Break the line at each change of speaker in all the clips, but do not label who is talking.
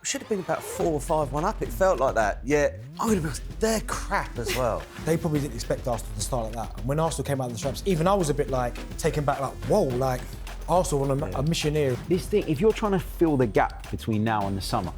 should have been about 4 or 5-1 up. It felt like that. Yeah, they're crap as well.
They probably didn't expect Arsenal to start like that. When Arsenal came out of the traps, even I was a bit like taken back, like, whoa, like Arsenal on a mission here.
This thing, if you're trying to fill the gap between now and the summer,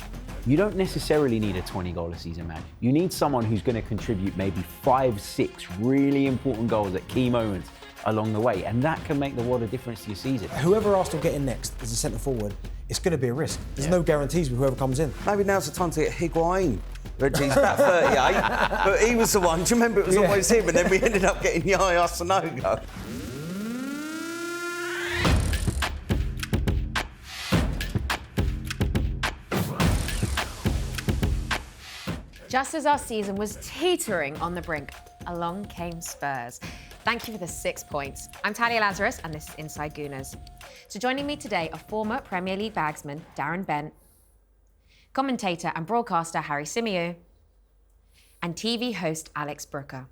you don't necessarily need a 20-goal a season man. You need someone who's going to contribute maybe 5, 6 really important goals at key moments along the way, and that can make the world of difference to your season.
Whoever Arsenal get in next as a centre forward, it's going to be a risk. There's no guarantees with whoever comes in.
Maybe now's the time to get Higuain. He's about 38, but he was the one. Do you remember it was always him, and then we ended up getting Yaya Sanogo.
Just as our season was teetering on the brink, along came Spurs. Thank you for the 6 points. I'm Talia Lazarus, and this is Inside Gooners. So joining me today are former Premier League bagsman Darren Bent, commentator and broadcaster Harry Symeou, and TV host Alex Brooker.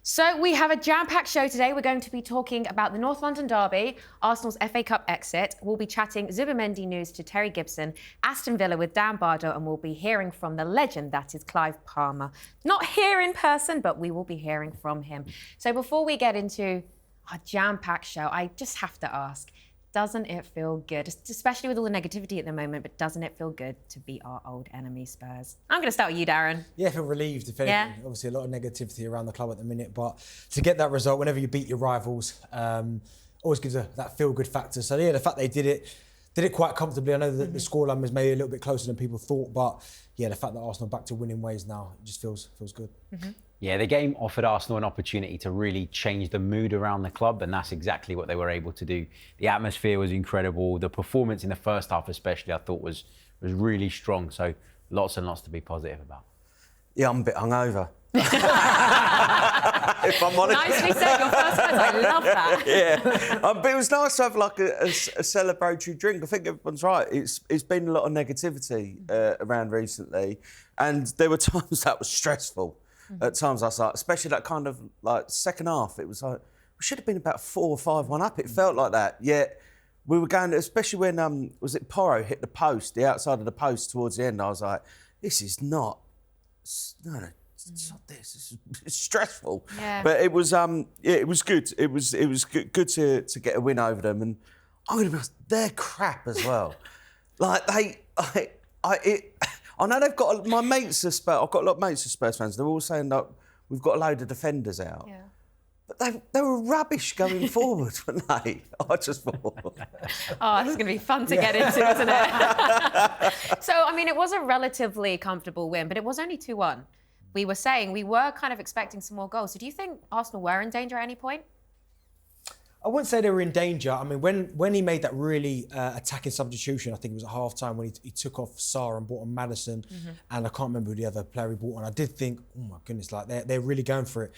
So we have a jam-packed show today. We're going to be talking about the North London derby, Arsenal's FA Cup exit. We'll be chatting Zubimendi news to Terry Gibson, Aston Villa with Dan Bardell, and we'll be hearing from the legend that is Clive Palmer. Not here in person, but we will be hearing from him. So before we get into our jam-packed show, I just have to ask, doesn't it feel good, especially with all the negativity at the moment, but doesn't it feel good to beat our old enemy Spurs? I'm going to start with you, Darren.
Yeah, I feel relieved, if anything. Yeah. Obviously, a lot of negativity around the club at the minute, but to get that result whenever you beat your rivals always gives that feel-good factor. So, yeah, the fact they did it quite comfortably. I know that the scoreline was maybe a little bit closer than people thought, but, yeah, the fact that Arsenal are back to winning ways now, it just feels good.
Mm-hmm.
Yeah, the game offered Arsenal an opportunity to really change the mood around the club, and that's exactly what they were able to do. The atmosphere was incredible. The performance in the first half especially, I thought was really strong. So lots and lots to be positive about. Yeah,
I'm a bit hungover. If I'm honest.
Nicely said, your first words, I love that.
Yeah, but it was nice to have like a celebratory drink. I think everyone's right. It's been a lot of negativity around recently, and there were times that was stressful. At times I was like, especially that kind of like second half, it was like, we should have been about 4 or 5-1 up. It felt like that. Yet we were going, especially when, was it Porro hit the post, the outside of the post towards the end, I was like, this is not, it's not this. It's stressful.
Yeah.
But it was, it was good. It was good to get a win over them. And I'm going to be honest, they're crap as well. Like I know they've got my mates are Spurs. I've got a lot of mates of Spurs fans. They're all saying that we've got a load of defenders out.
Yeah.
But they were rubbish going forward, weren't they? I just thought.
Oh, this is going to be fun to get into, isn't it? So, I mean, it was a relatively comfortable win, but it was only 2-1. We were saying we were kind of expecting some more goals. So, do you think Arsenal were in danger at any point?
I wouldn't say they were in danger. I mean, when he made that really attacking substitution, I think it was at half-time when he took off Sarr and brought on Maddison, and I can't remember who the other player he brought on. I did think, oh my goodness, like they're really going for it.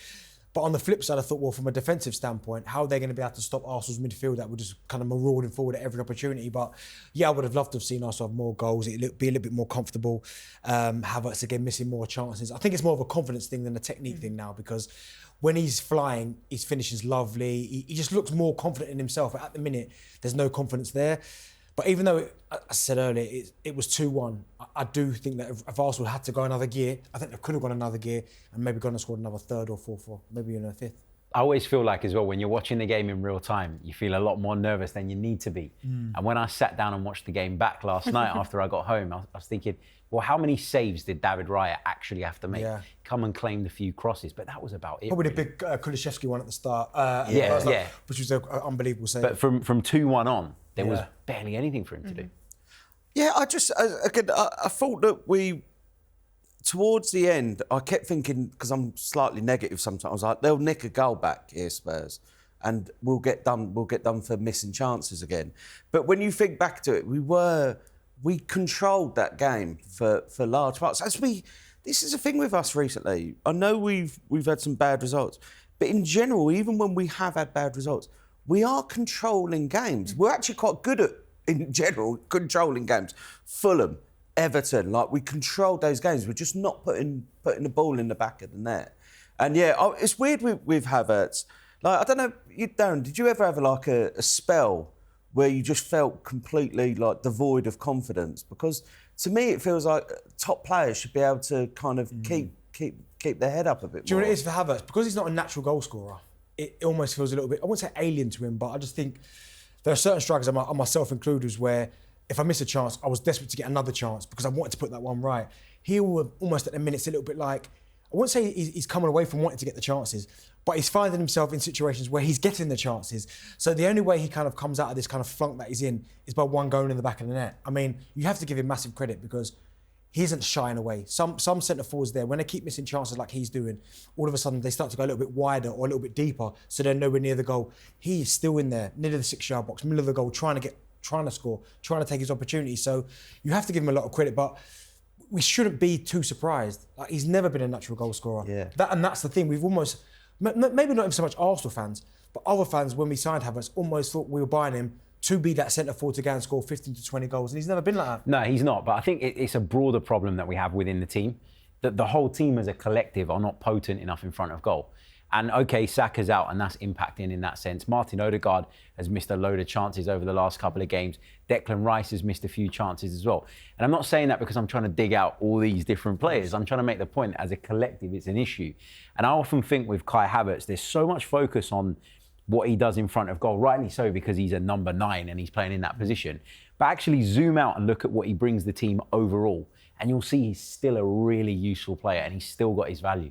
But on the flip side, I thought, well, from a defensive standpoint, how are they going to be able to stop Arsenal's midfield that were just kind of marauding forward at every opportunity? But yeah, I would have loved to have seen Arsenal have more goals, it'd be a little bit more comfortable. Havertz again missing more chances. I think it's more of a confidence thing than a technique thing now, because when he's flying, his finish is lovely. He just looks more confident in himself. At the minute, there's no confidence there. But even though, I said earlier, it was 2-1, I do think that if Arsenal had to go another gear, I think they could have gone another gear and maybe gone and scored another third or fourth, or maybe even a fifth.
I always feel like as well, when you're watching the game in real time, you feel a lot more nervous than you need to be. And when I sat down and watched the game back last night after I got home, I was thinking, well, how many saves did David Raya actually have to make?
Yeah.
Come and claimed a few crosses, but that was about it.
Probably the big Kulusevski one at the start. Which was an unbelievable save.
But from 2-1 on, there was barely anything for him to do.
Yeah, I thought that towards the end, I kept thinking, because I'm slightly negative sometimes, I was like, they'll nick a goal back here, Spurs, and we'll get done for missing chances again. But when you think back to it, we controlled that game for large parts. This is a thing with us recently. I know we've had some bad results, but in general, even when we have had bad results, we are controlling games. We're actually quite good at, in general, controlling games. Fulham, Everton, like we controlled those games. We're just not putting the ball in the back of the net. And yeah, it's weird with Havertz. Like, I don't know, Darren, did you ever have like a spell where you just felt completely like devoid of confidence? Because to me, it feels like top players should be able to kind of keep their head up a bit more.
Do you know what it is for Havertz? Because he's not a natural goal scorer, it almost feels a little bit, I wouldn't say alien to him, but I just think there are certain strikers, and myself included, where if I miss a chance, I was desperate to get another chance because I wanted to put that one right. He will almost at the minutes a little bit like, I wouldn't say he's coming away from wanting to get the chances, but he's finding himself in situations where he's getting the chances. So the only way he kind of comes out of this kind of flunk that he's in is by one going in the back of the net. I mean, you have to give him massive credit because he isn't shying away. Some centre forwards there, when they keep missing chances like he's doing, all of a sudden they start to go a little bit wider or a little bit deeper, so they're nowhere near the goal. He is still in there, near the 6-yard box, middle of the goal, trying to score, trying to take his opportunity. So you have to give him a lot of credit, but we shouldn't be too surprised. Like, he's never been a natural goal scorer.
Yeah.
That's the thing. We've almost, maybe not even so much Arsenal fans, but other fans, when we signed Havertz, almost thought we were buying him to be that centre forward to go and score 15 to 20 goals, and he's never been like that.
No, he's not. But I think it's a broader problem that we have within the team, that the whole team as a collective are not potent enough in front of goal. And okay, Saka's out, and that's impacting in that sense. Martin Odegaard has missed a load of chances over the last couple of games. Declan Rice has missed a few chances as well. And I'm not saying that because I'm trying to dig out all these different players. I'm trying to make the point that as a collective, it's an issue. And I often think with Kai Havertz, there's so much focus on what he does in front of goal, rightly so, because he's a number 9 and he's playing in that position. But actually zoom out and look at what he brings the team overall, and you'll see he's still a really useful player and he's still got his value.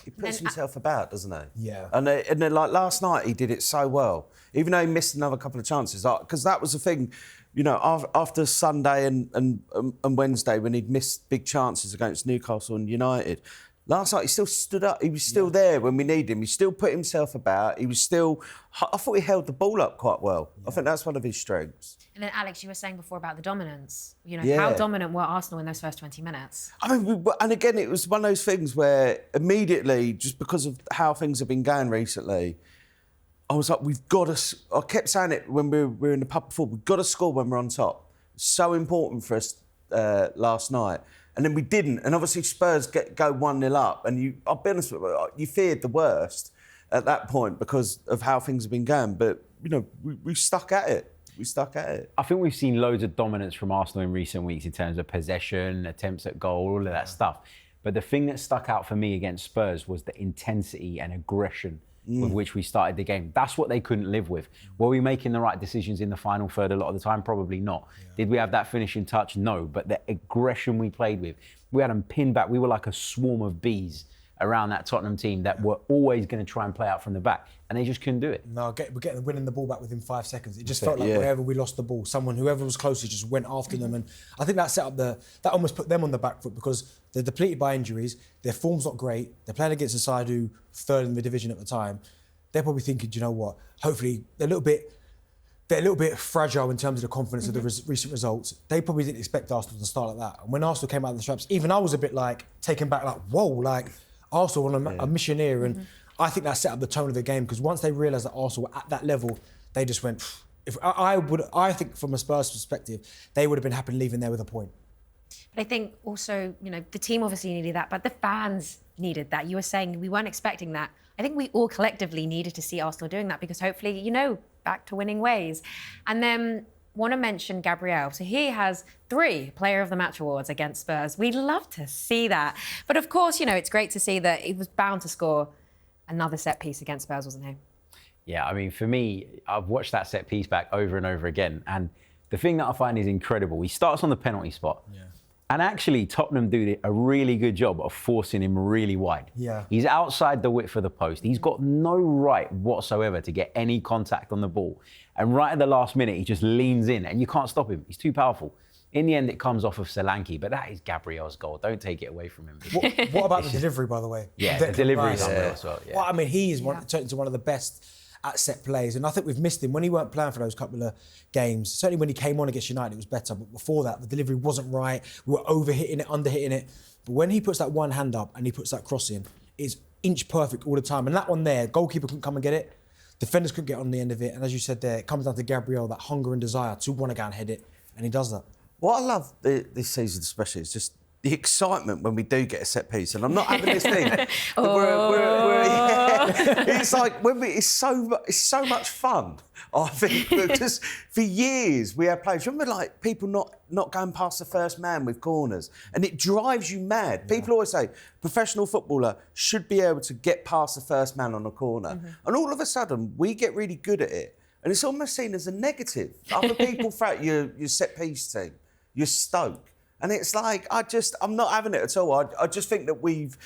He puts himself about, doesn't he?
Yeah.
And then, like last night, he did it so well. Even though he missed another couple of chances, because that was the thing, you know, after Sunday and Wednesday when he'd missed big chances against Newcastle and United. Last night, he still stood up. He was still there when we needed him. He still put himself about. He was still... I thought he held the ball up quite well. I think that's one of his strengths.
And then, Alex, you were saying before about the dominance. You know, how dominant were Arsenal in those first 20 minutes?
I mean, and again, it was one of those things where immediately, just because of how things have been going recently, I was like, we've got to... I kept saying it when we were in the pub before. We've got to score when we're on top. It's so important for us last night. And then we didn't. And obviously Spurs go 1-0 up. And I'll be honest with you, you feared the worst at that point because of how things have been going. But, you know, we stuck at it. We stuck at it.
I think we've seen loads of dominance from Arsenal in recent weeks in terms of possession, attempts at goal, all of that stuff. But the thing that stuck out for me against Spurs was the intensity and aggression with which we started the game. That's what they couldn't live with. Were we making the right decisions in the final third a lot of the time? Probably not. Yeah. Did we have that finishing touch? No. But the aggression we played with, we had them pinned back. We were like a swarm of bees around that Tottenham team that were always going to try and play out from the back. And they just couldn't do it.
No, we're winning the ball back within 5 seconds. It just felt like wherever we lost the ball, whoever was closest just went after them. And I think that set up that almost put them on the back foot because they're depleted by injuries. Their form's not great. They're playing against a side who third in the division at the time. They're probably thinking, do you know what? Hopefully they're a little bit fragile in terms of the confidence of the recent results. They probably didn't expect Arsenal to start like that. And when Arsenal came out of the traps, even I was a bit like taken back, like whoa, like Arsenal on a mission here. And I think that set up the tone of the game because once they realised that Arsenal were at that level, they just went. I think from a Spurs perspective, they would have been happy leaving there with a point.
But I think also, you know, the team obviously needed that, but the fans needed that. You were saying we weren't expecting that. I think we all collectively needed to see Arsenal doing that because hopefully, you know, back to winning ways. And then want to mention Gabriel. So he has 3 Player of the Match awards against Spurs. We'd love to see that. But of course, you know, it's great to see that he was bound to score another set piece against Spurs, wasn't he?
Yeah, I mean, for me, I've watched that set piece back over and over again. And the thing that I find is incredible, he starts on the penalty spot. Yeah. And actually, Tottenham do a really good job of forcing him really wide.
Yeah.
He's outside the width of the post. He's got no right whatsoever to get any contact on the ball. And right at the last minute, he just leans in and you can't stop him. He's too powerful. In the end, it comes off of Solanke, but that is Gabriel's goal. Don't take it away from him.
What about the delivery, by the way?
Yeah, the delivery is unreal as well. Yeah.
Well, I mean, he is turned into one of the best at set plays, and I think we've missed him when he weren't playing for those couple of games. Certainly when he came on against United, it was better, but before that, the delivery wasn't right. We were overhitting it, underhitting it. But when he puts that one hand up and he puts that cross in, it's inch perfect all the time. And that one there, goalkeeper couldn't come and get it. Defenders couldn't get on the end of it. And as you said there, it comes down to Gabriel, that hunger and desire to want to go and head it, and he does that.
What I love this season especially is just the excitement when we do get a set piece, and I'm not having this thing. It's like it's so much fun. I think because for years we had players. Remember, like people not going past the first man with corners, and it drives you mad. Yeah. People always say professional footballer should be able to get past the first man on a corner, and all of a sudden we get really good at it, and it's almost seen as a negative. Other people throughout your set piece team, your Stoke. And it's like, I'm not having it at all. I just think that we've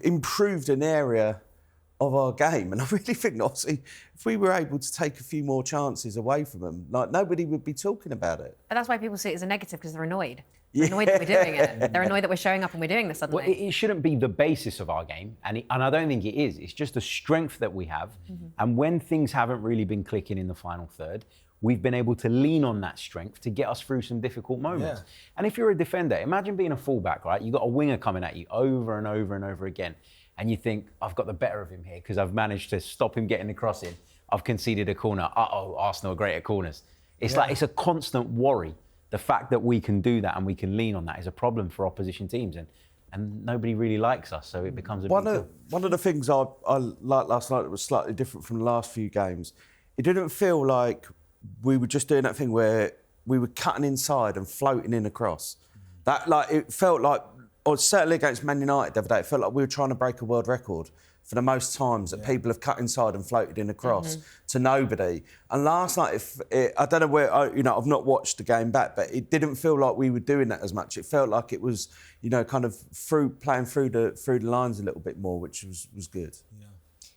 improved an area of our game. And I really think, obviously, if we were able to take a few more chances away from them, like, nobody would be talking about it.
But that's why people see it as a negative, because they're annoyed. They're annoyed that we're doing it. They're annoyed that we're showing up and we're doing this suddenly.
Well, it shouldn't be the basis of our game, and I don't think it is. It's just a strength that we have. And when things haven't really been clicking in the final third, we've been able to lean on that strength to get us through some difficult moments. Yeah. And if you're a defender, imagine being a fullback, right? You've got a winger coming at you over and over and over again. And you think, I've got the better of him here because I've managed to stop him getting the cross in. I've conceded a corner. Uh-oh, Arsenal are great at corners. It's like, it's a constant worry. The fact that we can do that and we can lean on that is a problem for opposition teams. And nobody really likes us, so it becomes a big deal.
One of the things I liked last night that was slightly different from the last few games, it didn't feel like we were just doing that thing where we were cutting inside and floating in across. That, like, it felt like, or certainly against Man United the other day, it felt like we were trying to break a world record for the most times that people have cut inside and floated in across to nobody. And last night, I don't know where, I've not watched the game back, but it didn't feel like we were doing that as much. It felt like it was, kind of playing through the lines a little bit more, which was good. Yeah.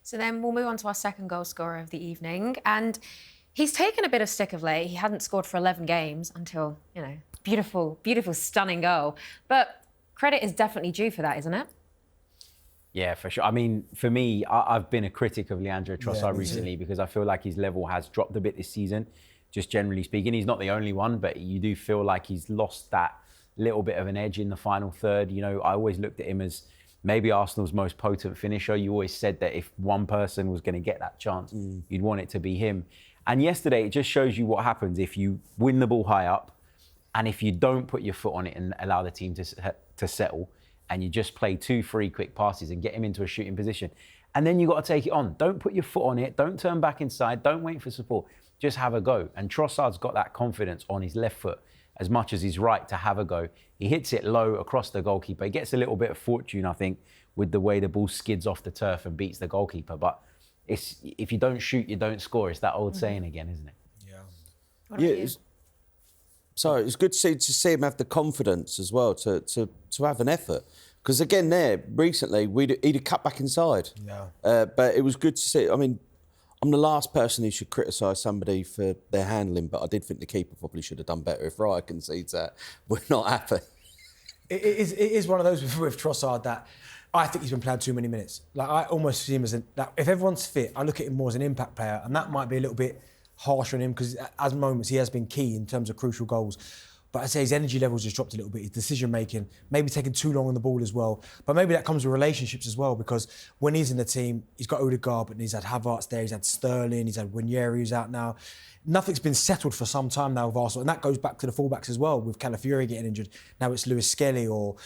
So then we'll move on to our second goal scorer of the evening. And he's taken a bit of stick of late. He hadn't scored for 11 games until, beautiful, stunning goal. But credit is definitely due for that, isn't it?
Yeah, for sure. I mean, for me, I've been a critic of Leandro Trossard recently because I feel like his level has dropped a bit this season, just generally speaking. He's not the only one, but you do feel like he's lost that little bit of an edge in the final third. I always looked at him as maybe Arsenal's most potent finisher. You always said that if one person was going to get that chance, you'd want it to be him. And yesterday, it just shows you what happens if you win the ball high up and if you don't put your foot on it and allow the team to settle, and you just play 2-3 quick passes and get him into a shooting position. And then you've got to take it on. Don't put your foot on it. Don't turn back inside. Don't wait for support. Just have a go. And Trossard's got that confidence on his left foot as much as his right to have a go. He hits it low across the goalkeeper. He gets a little bit of fortune, I think, with the way the ball skids off the turf and beats the goalkeeper. But if you don't shoot, you don't score. It's that old saying again, isn't it?
Yeah. It's good to see him have the confidence as well to have an effort. Because again, recently he'd have cut back inside. Yeah. But it was good to see. I mean, I'm the last person who should criticise somebody for their handling, but I did think the keeper probably should have done better. If Raya concedes that, we're not happy.
It is one of those with Trossard that I think he's been playing too many minutes. Like, I almost see him as if everyone's fit, I look at him more as an impact player, and that might be a little bit harsh on him because at moments he has been key in terms of crucial goals. But I'd say his energy levels just dropped a little bit, his decision making, maybe taking too long on the ball as well. But maybe that comes with relationships as well, because when he's in the team, he's got Odegaard, but he's had Havertz there, he's had Sterling, he's had Winieri who's out now. Nothing's been settled for some time now with Arsenal, and that goes back to the fullbacks as well, with Calafiori getting injured. Now it's Lewis-Skelly or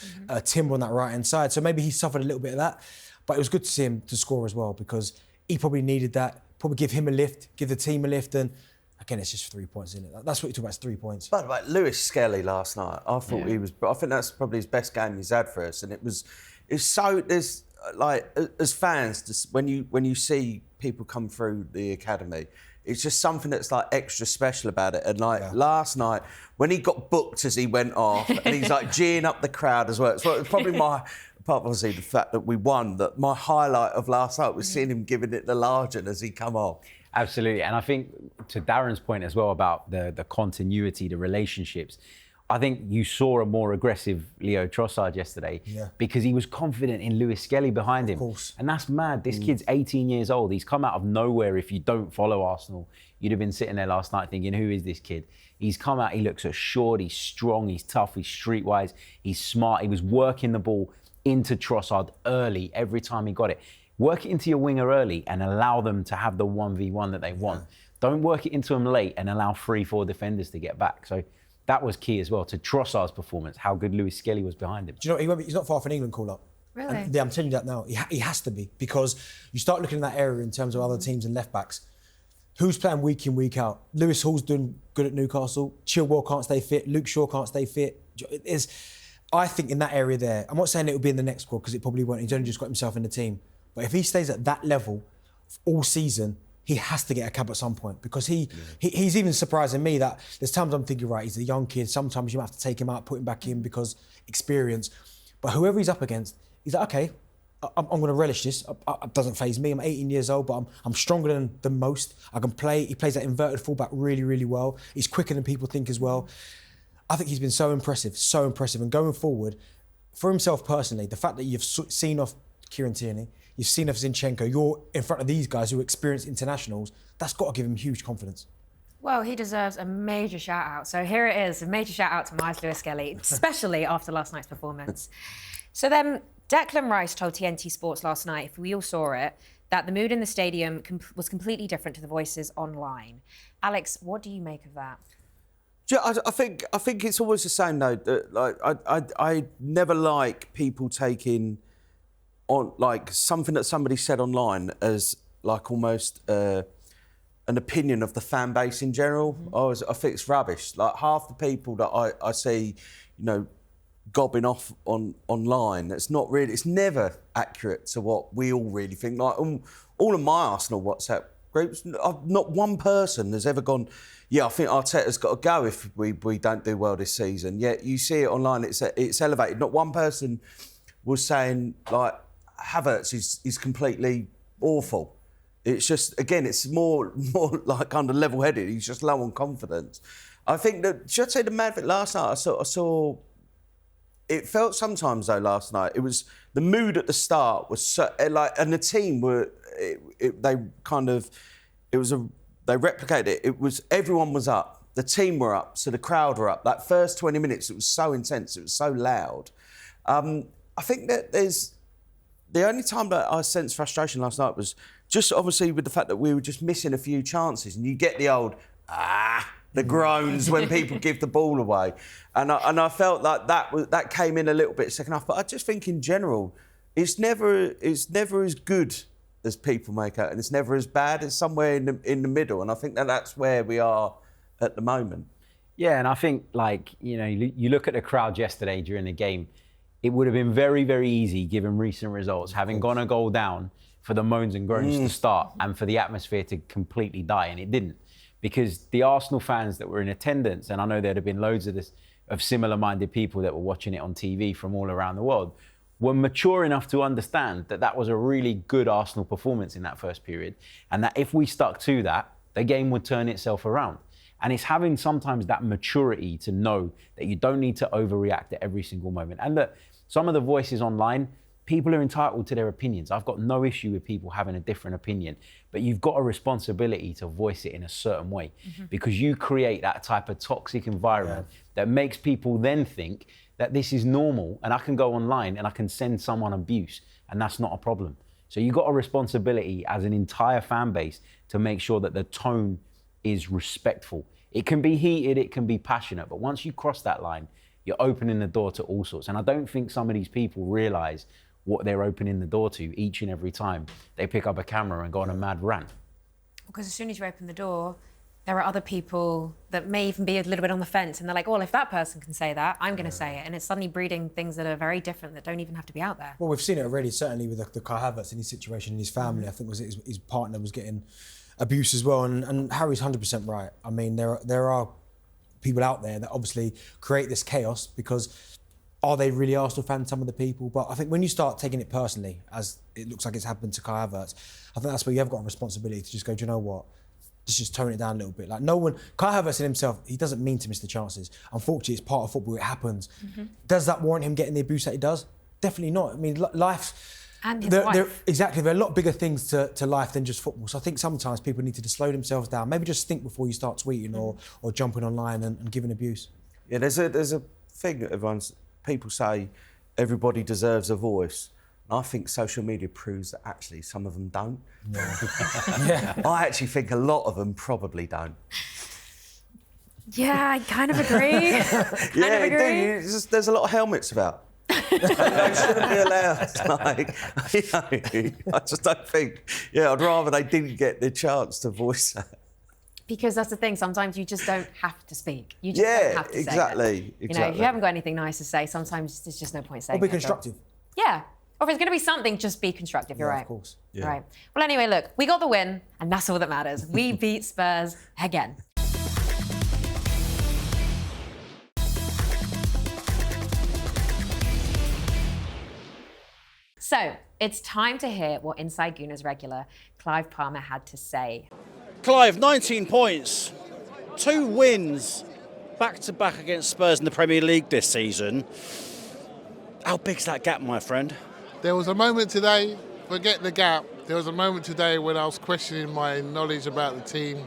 Timber on that right-hand side. So maybe he suffered a little bit of that. But it was good to see him to score as well, because he probably needed that, probably give him a lift, give the team a lift, and again, it's just 3 points, isn't it? That's what you talk about, it's 3 points.
By the way, Lewis-Skelly last night, I thought he was... I think that's probably his best game he's had for us. And it's so... There's, like, as fans, when you see people come through the academy, it's just something that's, like, extra special about it. And, like, last night, when he got booked as he went off, and he's, like, geeing up the crowd as well, it's probably my... Apart from obviously the fact that we won, that my highlight of last night was seeing him giving it the larger as he come off.
Absolutely. And I think to Darren's point as well about the continuity, the relationships, I think you saw a more aggressive Leo Trossard yesterday because he was confident in Lewis-Skelly behind him. Of course. And that's mad. This kid's 18 years old. He's come out of nowhere. If you don't follow Arsenal, you'd have been sitting there last night thinking, who is this kid? He's come out, he looks assured, he's strong, he's tough, he's streetwise, he's smart. He was working the ball into Trossard early every time he got it. Work it into your winger early and allow them to have the 1v1 that they want. Don't work it into them late and allow 3-4 defenders to get back. So that was key as well to Trossard's performance, how good Lewis-Skelly was behind him.
Do you know, he's not far from an England call-up.
Really?
And I'm telling you that now. He has to be, because you start looking in that area in terms of other teams and left-backs. Who's playing week in, week out? Lewis Hall's doing good at Newcastle. Chilwell can't stay fit. Luke Shaw can't stay fit. I think in that area there, I'm not saying it will be in the next squad because it probably won't. He's only just got himself in the team. But if he stays at that level all season, he has to get a cap at some point, because he's even surprising me that there's times I'm thinking, right, he's a young kid. Sometimes you have to take him out, put him back in because experience. But whoever he's up against, he's like, okay, I'm going to relish this. It doesn't faze me. I'm 18 years old, but I'm stronger than most. I can play. He plays that inverted fullback really, really well. He's quicker than people think as well. I think he's been so impressive. And going forward, for himself personally, the fact that you've seen off Kieran Tierney, you've seen off Zinchenko, you're in front of these guys who are experienced internationals, that's got to give him huge confidence.
Well, he deserves a major shout out. So here it is, a major shout out to Myles Lewis-Skelly, especially after last night's performance. So then Declan Rice told TNT Sports last night, if we all saw it, that the mood in the stadium was completely different to the voices online. Alex, what do you make of that?
Yeah, I think it's always the same though. Like I never like people taking on like something that somebody said online as like almost an opinion of the fan base in general. I think it's rubbish. Like half the people that I see, you know, gobbing off online, it's never accurate to what we all really think. Like all of my Arsenal WhatsApp groups, not one person has ever gone, yeah, I think Arteta's got to go if we don't do well this season. Yet you see it online, it's elevated. Not one person was saying like Havertz is completely awful. It's just, again, it's more like kind of level-headed. He's just low on confidence. I think that, should I say the mad bit last night? I saw. It felt sometimes though last night. It was the mood at the start was so, like, and the team were. They replicated it. It was everyone was up. The team were up, so the crowd were up. That first 20 minutes, it was so intense. It was so loud. I think that the only time that I sensed frustration last night was just obviously with the fact that we were just missing a few chances, and you get the old the groans when people give the ball away, and I felt like that came in a little bit second half. But I just think in general, it's never as good as people make out, and it's never as bad. It's somewhere in the middle, and I think that's where we are at the moment.
Yeah, and I think, like, you know, you look at the crowd yesterday during the game, it would have been very, very easy, given recent results, having gone a goal down, for the moans and groans to start and for the atmosphere to completely die, and it didn't. Because the Arsenal fans that were in attendance, and I know there'd have been loads of similar-minded people that were watching it on TV from all around the world, were mature enough to understand that that was a really good Arsenal performance in that first period, and that if we stuck to that, the game would turn itself around. And it's having sometimes that maturity to know that you don't need to overreact at every single moment. And that some of the voices online, people are entitled to their opinions. I've got no issue with people having a different opinion, but you've got a responsibility to voice it in a certain way, because you create that type of toxic environment that makes people then think that this is normal, and I can go online and I can send someone abuse, and that's not a problem. So you've got a responsibility as an entire fan base to make sure that the tone is respectful. It can be heated, it can be passionate, but once you cross that line, you're opening the door to all sorts. And I don't think some of these people realise what they're opening the door to each and every time they pick up a camera and go on a mad rant.
Because as soon as you open the door, there are other people that may even be a little bit on the fence, and they're like, well, if that person can say that, I'm going to say it. And it's suddenly breeding things that are very different that don't even have to be out there.
Well, we've seen it already, certainly with the Kai Havertz in his situation in his family. I think was his partner was getting abuse as well. And Harry's 100% right. I mean, there are people out there that obviously create this chaos because are they really Arsenal fans, some of the people? But I think when you start taking it personally, as it looks like it's happened to Kai Havertz, I think that's where you have got a responsibility to just go, do you know what? Let's just tone it down a little bit. Like Kai Havertz in himself, he doesn't mean to miss the chances. Unfortunately, it's part of football, it happens. Does that warrant him getting the abuse that he does? Definitely not. I mean, life...
And his wife.
Exactly, there are a lot bigger things to life than just football. So I think sometimes people need to just slow themselves down. Maybe just think before you start tweeting or jumping online and giving abuse. Yeah,
there's a thing that people say everybody deserves a voice. And I think social media proves that actually some of them don't.
Yeah.
I actually think a lot of them probably don't.
Yeah, I kind of agree.
There's a lot of helmets about. They shouldn't be allowed. I just don't think. Yeah, I'd rather they didn't get the chance to voice that.
Because that's the thing. Sometimes you just don't have to speak. You just don't have to say it.
Exactly.
You know, if you haven't got anything nice to say, sometimes there's just no point saying it.
Or be constructive.
Yeah. Or if it's going to be something, just be constructive. You're right.
Of course.
Yeah.
Right. Well, anyway, look, we got the win, and that's all that matters. We beat Spurs again. So, it's time to hear what Inside Gooners regular Clive Palmer had to say.
Clive, 19 points, 2 wins, back-to-back against Spurs in the Premier League this season. How big's that gap, my friend?
There was a moment today, forget the gap, there was a moment today when I was questioning my knowledge about the team.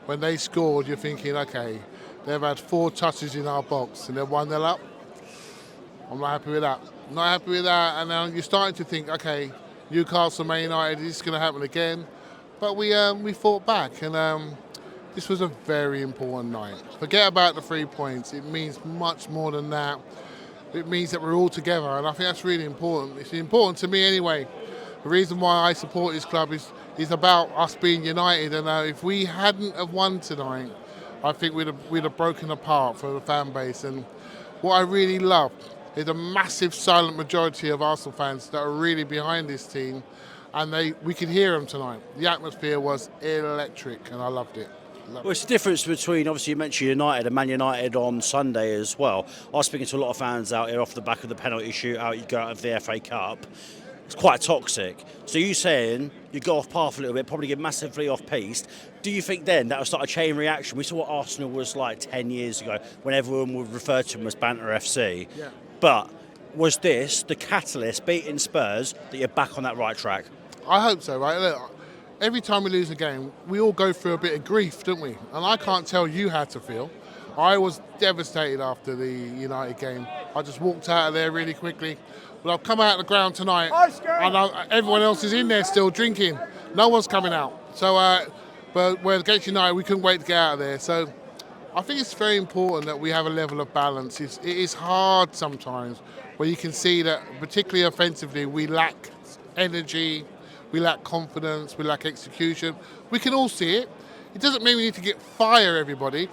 When they scored, you're thinking, okay, they've had 4 touches in our box and they're 1-0 up. I'm not happy with that. Not happy with that, and now you're starting to think, okay, Newcastle, Man United, is this going to happen again? But we fought back, and this was a very important night. Forget about the 3 points. It means much more than that. It means that we're all together, and I think that's really important. It's important to me anyway. The reason why I support this club is about us being united, and if we hadn't have won tonight, I think we'd have broken apart for the fan base. And what I really love is a massive silent majority of Arsenal fans that are really behind this team, and we could hear them tonight. The atmosphere was electric, and I loved it.
Well, it's the difference between, obviously you mentioned United and Man United on Sunday as well. I was speaking to a lot of fans out here off the back of the penalty shootout you got out of the FA Cup. It's quite toxic. So you saying you go off path a little bit, probably get massively off piste. Do you think then that will start a chain reaction? We saw what Arsenal was like 10 years ago when everyone would refer to them as Banter FC.
Yeah.
But was this the catalyst, beating Spurs, that you're back on that right track?
I hope so, right? Look, every time we lose a game, we all go through a bit of grief, don't we? And I can't tell you how to feel. I was devastated after the United game. I just walked out of there really quickly. But I've come out of the ground tonight, and everyone else is in there still drinking. No one's coming out. So, but against United, we couldn't wait to get out of there. So I think it's very important that we have a level of balance. It is hard sometimes where you can see that, particularly offensively, we lack energy, we lack confidence, we lack execution. We can all see it. It doesn't mean we need to fire everybody.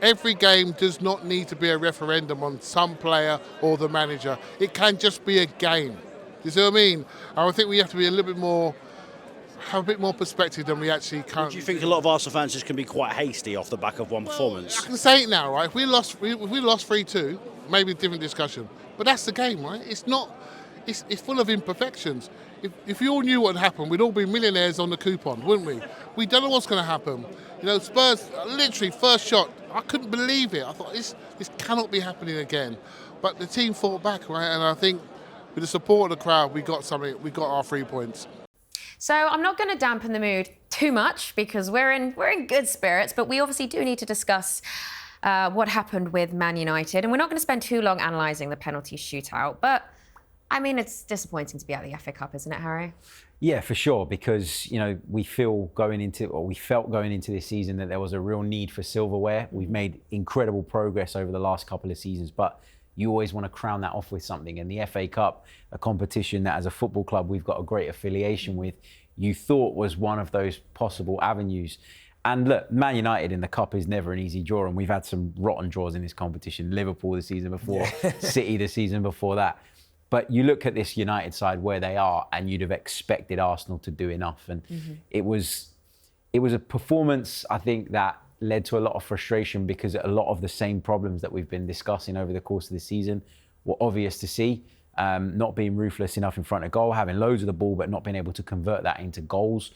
Every game does not need to be a referendum on some player or the manager. It can just be a game. You see what I mean? And I think we have to be have a bit more perspective than we actually currently
Do you think a lot of Arsenal fans just can be quite hasty off the back of one performance?
I can say it now, right? If we lost 3-2, maybe a different discussion. But that's the game, right? It's not. It's full of imperfections. If we all knew what had happened, we'd all be millionaires on the coupon, wouldn't we? We don't know what's going to happen. Spurs, literally, first shot, I couldn't believe it. I thought, this cannot be happening again. But the team fought back, right? And I think with the support of the crowd, we got something. We got our 3 points.
So I'm not going to dampen the mood too much because we're in good spirits, but we obviously do need to discuss what happened with Man United. And we're not going to spend too long analysing the penalty shootout, but I mean, it's disappointing to be out of the FA Cup, isn't it, Harry?
Yeah, for sure, because we felt going into this season that there was a real need for silverware. We've made incredible progress over the last couple of seasons, but you always want to crown that off with something. And the FA Cup, a competition that as a football club we've got a great affiliation with, you thought was one of those possible avenues. And look, Man United in the Cup is never an easy draw, and we've had some rotten draws in this competition. Liverpool the season before, City the season before that. But you look at this United side where they are, and you'd have expected Arsenal to do enough. And it was a performance, I think, that led to a lot of frustration because a lot of the same problems that we've been discussing over the course of the season were obvious to see. Not being ruthless enough in front of goal, having loads of the ball, but not being able to convert that into goals.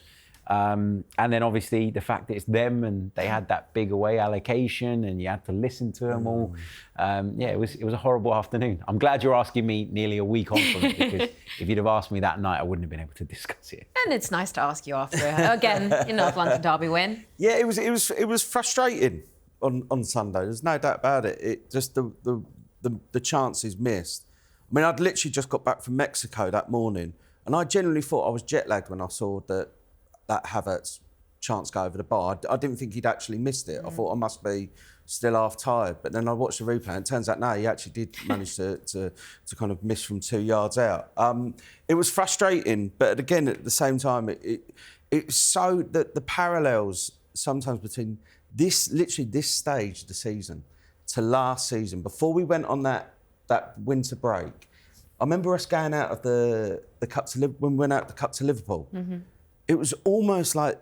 And then obviously the fact that it's them and they had that big away allocation and you had to listen to them all. It was a horrible afternoon. I'm glad you're asking me nearly a week on from it, because if you'd have asked me that night, I wouldn't have been able to discuss it.
And it's nice to ask you after, again, North London derby win.
Yeah, it was frustrating on Sunday. There's no doubt about it. It just the chances missed. I mean, I'd literally just got back from Mexico that morning, and I genuinely thought I was jet lagged when I saw that Havertz chance go over the bar. I didn't think he'd actually missed it. I thought I must be still half tired. But then I watched the replay and it turns out, no, he actually did manage to kind of miss from 2 yards out. It was frustrating, but again, at the same time, it's so that the parallels sometimes between this stage of the season to last season, before we went on that winter break, I remember us going out of the cup when we went out the cup to Liverpool. It was almost a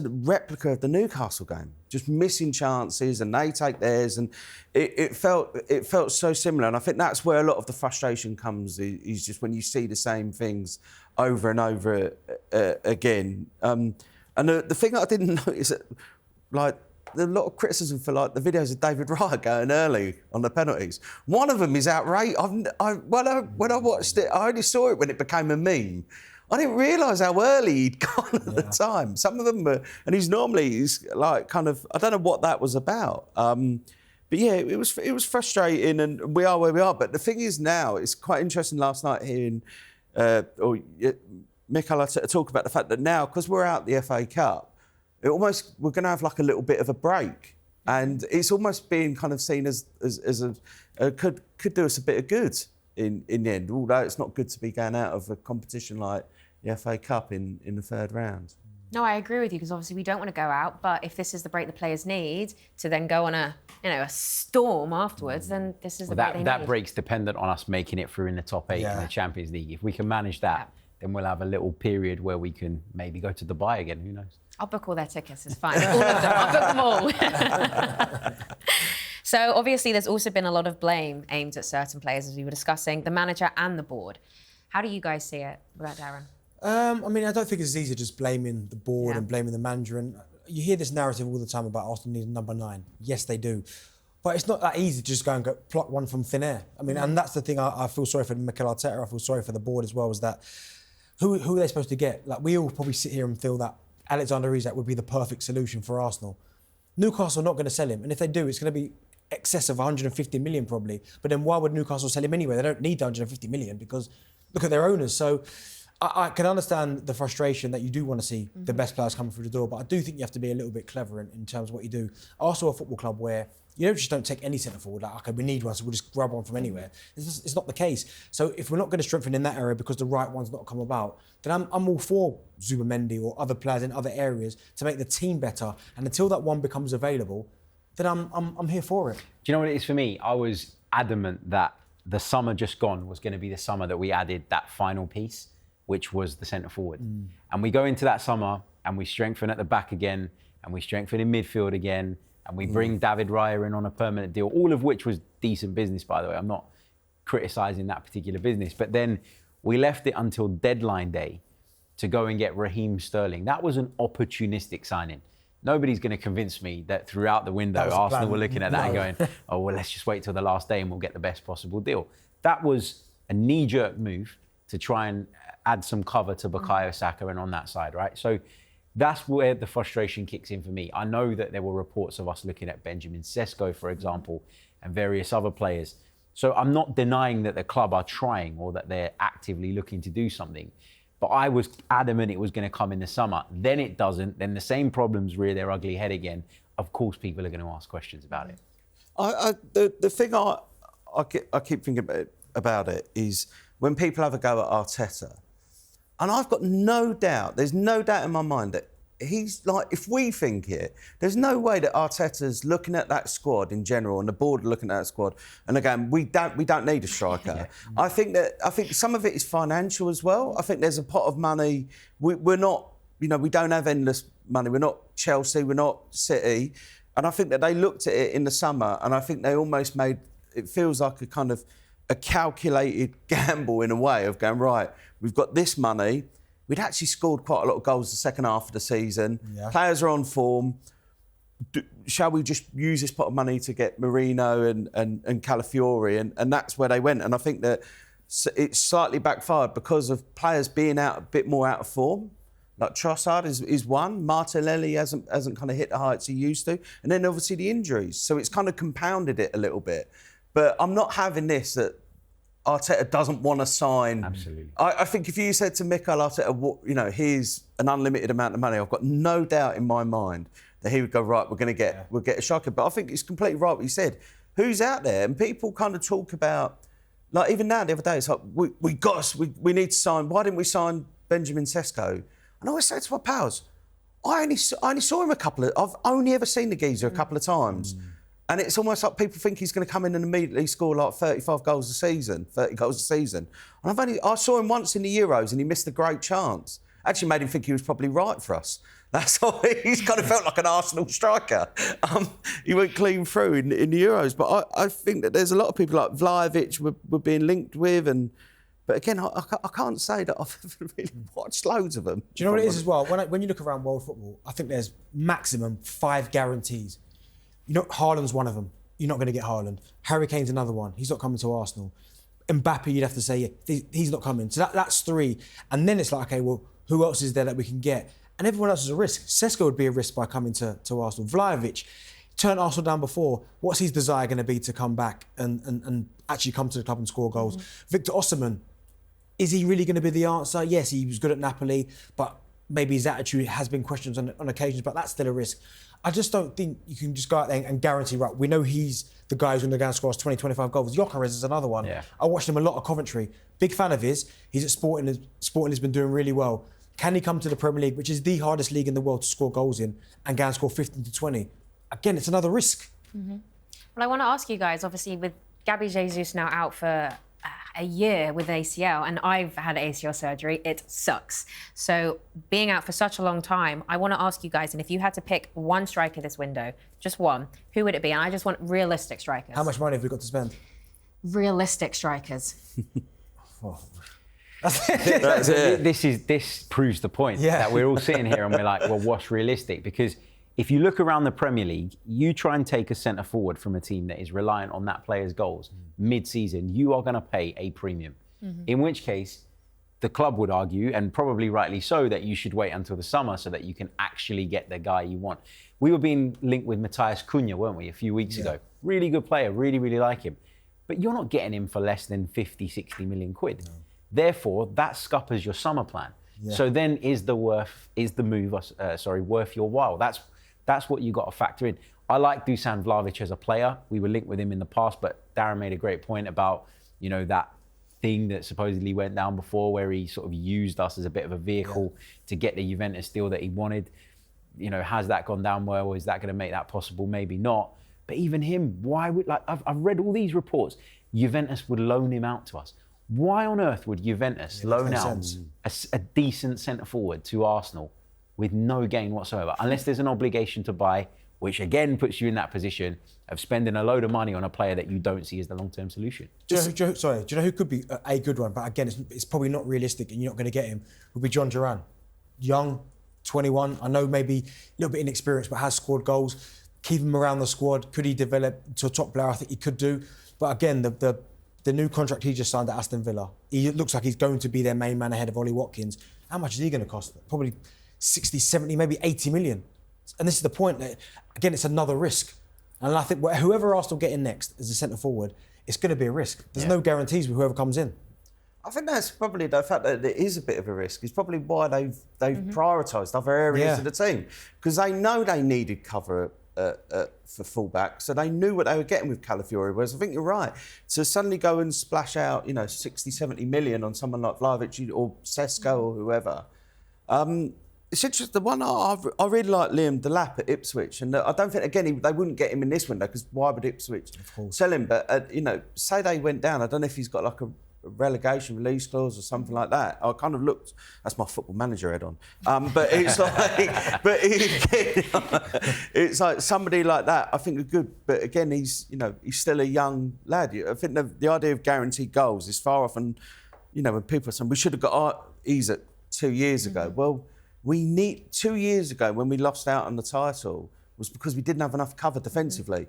replica of the Newcastle game, just missing chances, and they take theirs, and it felt so similar. And I think that's where a lot of the frustration comes. Is just when you see the same things over and over again. And the thing that I didn't notice, like, there's a lot of criticism for like the videos of David Raya going early on the penalties. One of them is outrageous. When I watched it, I only saw it when it became a meme. I didn't realise how early he'd gone at the time. Some of them were, and he's like kind of, I don't know what that was about. But yeah, it was frustrating, and we are where we are. But the thing is now, it's quite interesting last night hearing Mikel talk about the fact that now, because we're out the FA Cup, we're going to have like a little bit of a break. And it's almost being kind of seen as could do us a bit of good in the end, although it's not good to be going out of a competition like the FA Cup in the third round.
No, I agree with you, because obviously we don't want to go out, but if this is the break the players need to then go on a storm afterwards, then this is the break they need.
That break's dependent on us making it through in the top 8 in the Champions League. If we can manage that, then we'll have a little period where we can maybe go to Dubai again, who knows?
I'll book all their tickets, it's fine. All of them, I'll book them all. So obviously there's also been a lot of blame aimed at certain players, as we were discussing, the manager and the board. How do you guys see it with that, Darren?
I mean, I don't think it's easy just blaming the board and blaming the manager. And you hear this narrative all the time about Arsenal needing number 9. Yes, they do. But it's not that easy to just go and pluck one from thin air. I mean, and that's the thing I feel sorry for Mikel Arteta, I feel sorry for the board as well, is that who are they supposed to get? Like, we all probably sit here and feel that Alexander Isak would be the perfect solution for Arsenal. Newcastle are not going to sell him. And if they do, it's going to be excess of 150 million probably. But then why would Newcastle sell him anyway? They don't need 150 million because look at their owners. So I can understand the frustration that you do want to see the best players coming through the door, but I do think you have to be a little bit clever in terms of what you do. Arsenal, a football club where you don't take any centre forward, like, okay, we need one, so we'll just grab one from anywhere. It's not the case. So if we're not going to strengthen in that area because the right one's not come about, then I'm all for Zubimendi or other players in other areas to make the team better. And until that one becomes available, then I'm here for it.
Do you know what it is for me? I was adamant that the summer just gone was going to be the summer that we added that final piece, which was the centre forward. And we go into that summer and we strengthen at the back again, and we strengthen in midfield again, and we bring David Raya in on a permanent deal, all of which was decent business, by the way. I'm not criticising that particular business. But then we left it until deadline day to go and get Raheem Sterling. That was an opportunistic signing. Nobody's going to convince me that throughout the window, Arsenal were looking at that and going, oh, well, let's just wait till the last day and we'll get the best possible deal. That was a knee-jerk move to try and add some cover to Bukayo Saka and on that side, right? So that's where the frustration kicks in for me. I know that there were reports of us looking at Benjamin Sesko, for example, and various other players. So I'm not denying that the club are trying or that they're actively looking to do something. But I was adamant it was going to come in the summer. Then it doesn't. Then the same problems rear their ugly head again. Of course, people are going to ask questions about it.
The thing I keep thinking about it is when people have a go at Arteta, and I've got no doubt, there's no doubt in my mind that he's like, if we think it, there's no way that Arteta's looking at that squad in general and the board looking at that squad and again, we don't need a striker. I think some of it is financial as well. I think there's a pot of money. We're not, we don't have endless money. We're not Chelsea, we're not City. And I think that they looked at it in the summer and I think they almost made, it feels like a kind of a calculated gamble in a way of going, right, we've got this money. We'd actually scored quite a lot of goals the second half of the season. Yeah. Players are on form. Shall we just use this pot of money to get Marino and Calafiori? And that's where they went. And I think that it's slightly backfired because of players being a bit more out of form. Like Trossard is one. Martinelli hasn't kind of hit the heights he used to. And then obviously the injuries. So it's kind of compounded it a little bit. But I'm not having this that Arteta doesn't want to sign.
Absolutely.
I think if you said to Mikel Arteta, here's an unlimited amount of money, I've got no doubt in my mind that he would go, right, we'll get a striker. But I think it's completely right what you said. Who's out there? And people kind of talk about, like even now the other day, it's like we need to sign. Why didn't we sign Benjamin Sesko? And I always say to my pals, I only saw him I've only ever seen the geezer a couple of times. And it's almost like people think he's going to come in and immediately score like 35 goals a season, 30 goals a season. And I saw him once in the Euros and he missed a great chance. Actually made him think he was probably right for us. That's all. He's kind of felt like an Arsenal striker. He went clean through in the Euros. But I think that there's a lot of people like Vlahovic we're being linked with. But again, I can't say that I've really watched loads of them.
Do you know what it is as well? When you look around world football, I think there's maximum 5 guarantees. Haaland's one of them. You're not going to get Haaland. Harry Kane's another one. He's not coming to Arsenal. Mbappe, you'd have to say, yeah, he's not coming. So that's 3. And then it's like, okay, well, who else is there that we can get? And everyone else is a risk. Sesko would be a risk by coming to Arsenal. Vlahovic turned Arsenal down before. What's his desire going to be to come back and actually come to the club and score goals? Victor Osimhen, is he really going to be the answer? Yes, he was good at Napoli, but maybe his attitude has been questioned on occasions, but that's still a risk. I just don't think you can just go out there and guarantee, right, we know he's the guy who's going to go and score us 20, 25 goals. Gyökeres is another one. Yeah. I watched him a lot at Coventry. Big fan of his. He's at Sporting. Sporting has been doing really well. Can he come to the Premier League, which is the hardest league in the world to score goals in, and go and score 15 to 20? Again, it's another risk.
Well, I want to ask you guys, obviously, with Gabby Jesus now out for a year with ACL, and I've had ACL surgery, it sucks. So being out for such a long time, I want to ask you guys, and if you had to pick one striker this window, just one, who would it be? And I just want realistic strikers.
How much money have we got to spend?
Realistic strikers.
This proves the point that we're all sitting here and we're like, well, what's realistic? Because if you look around the Premier League, you try and take a centre forward from a team that is reliant on that player's goals mid-season, you are going to pay a premium. In which case, the club would argue, and probably rightly so, that you should wait until the summer so that you can actually get the guy you want. We were being linked with Matthias Cunha, weren't we, a few weeks ago? Really good player, really, really like him. But you're not getting him for less than 50, 60 million quid. No. Therefore, that scuppers your summer plan. Yeah. So then is the move worth your while? That's what you got to factor in. I like Dusan Vlahovic as a player. We were linked with him in the past, but Darren made a great point about, that thing that supposedly went down before where he sort of used us as a bit of a vehicle to get the Juventus deal that he wanted. Has that gone down well, or is that going to make that possible? Maybe not. But even him, why would, I've read all these reports, Juventus would loan him out to us. Why on earth would Juventus loan out a decent centre-forward to Arsenal with no gain whatsoever? Unless there's an obligation to buy, which again puts you in that position of spending a load of money on a player that you don't see as the long-term solution.
Do you know who could be a good one? But again, it's probably not realistic and you're not going to get him. Would be John Duran. Young, 21. I know maybe a little bit inexperienced, but has scored goals. Keep him around the squad. Could he develop to a top player? I think he could do. But again, the new contract he just signed at Aston Villa, he looks like he's going to be their main man ahead of Ollie Watkins. How much is he going to cost? Probably 60, 70, maybe 80 million. And this is the point that, again, it's another risk. And I think whoever Arsenal get in next as a centre-forward, it's going to be a risk. There's no guarantees with whoever comes in.
I think that's probably the fact that it is a bit of a risk. It's probably why they've prioritised other areas of the team. Because they know they needed cover for fullback, so they knew what they were getting with Calafiori. Whereas I think you're right, to suddenly go and splash out, 60, 70 million on someone like Vlahovic or Sesko or whoever. It's interesting. The one I really like Liam Delap at Ipswich, and I don't think again they wouldn't get him in this window because why would Ipswich sell him? But say they went down, I don't know if he's got like a relegation release clause or something like that. I kind of looked. That's my Football Manager head on. But it's like, it's like somebody like that. I think are good. But again, he's still a young lad. I think the idea of guaranteed goals is far off. And when people are saying we should have got Isak 2 years ago. Well, we need 2 years ago when we lost out on the title was because we didn't have enough cover defensively.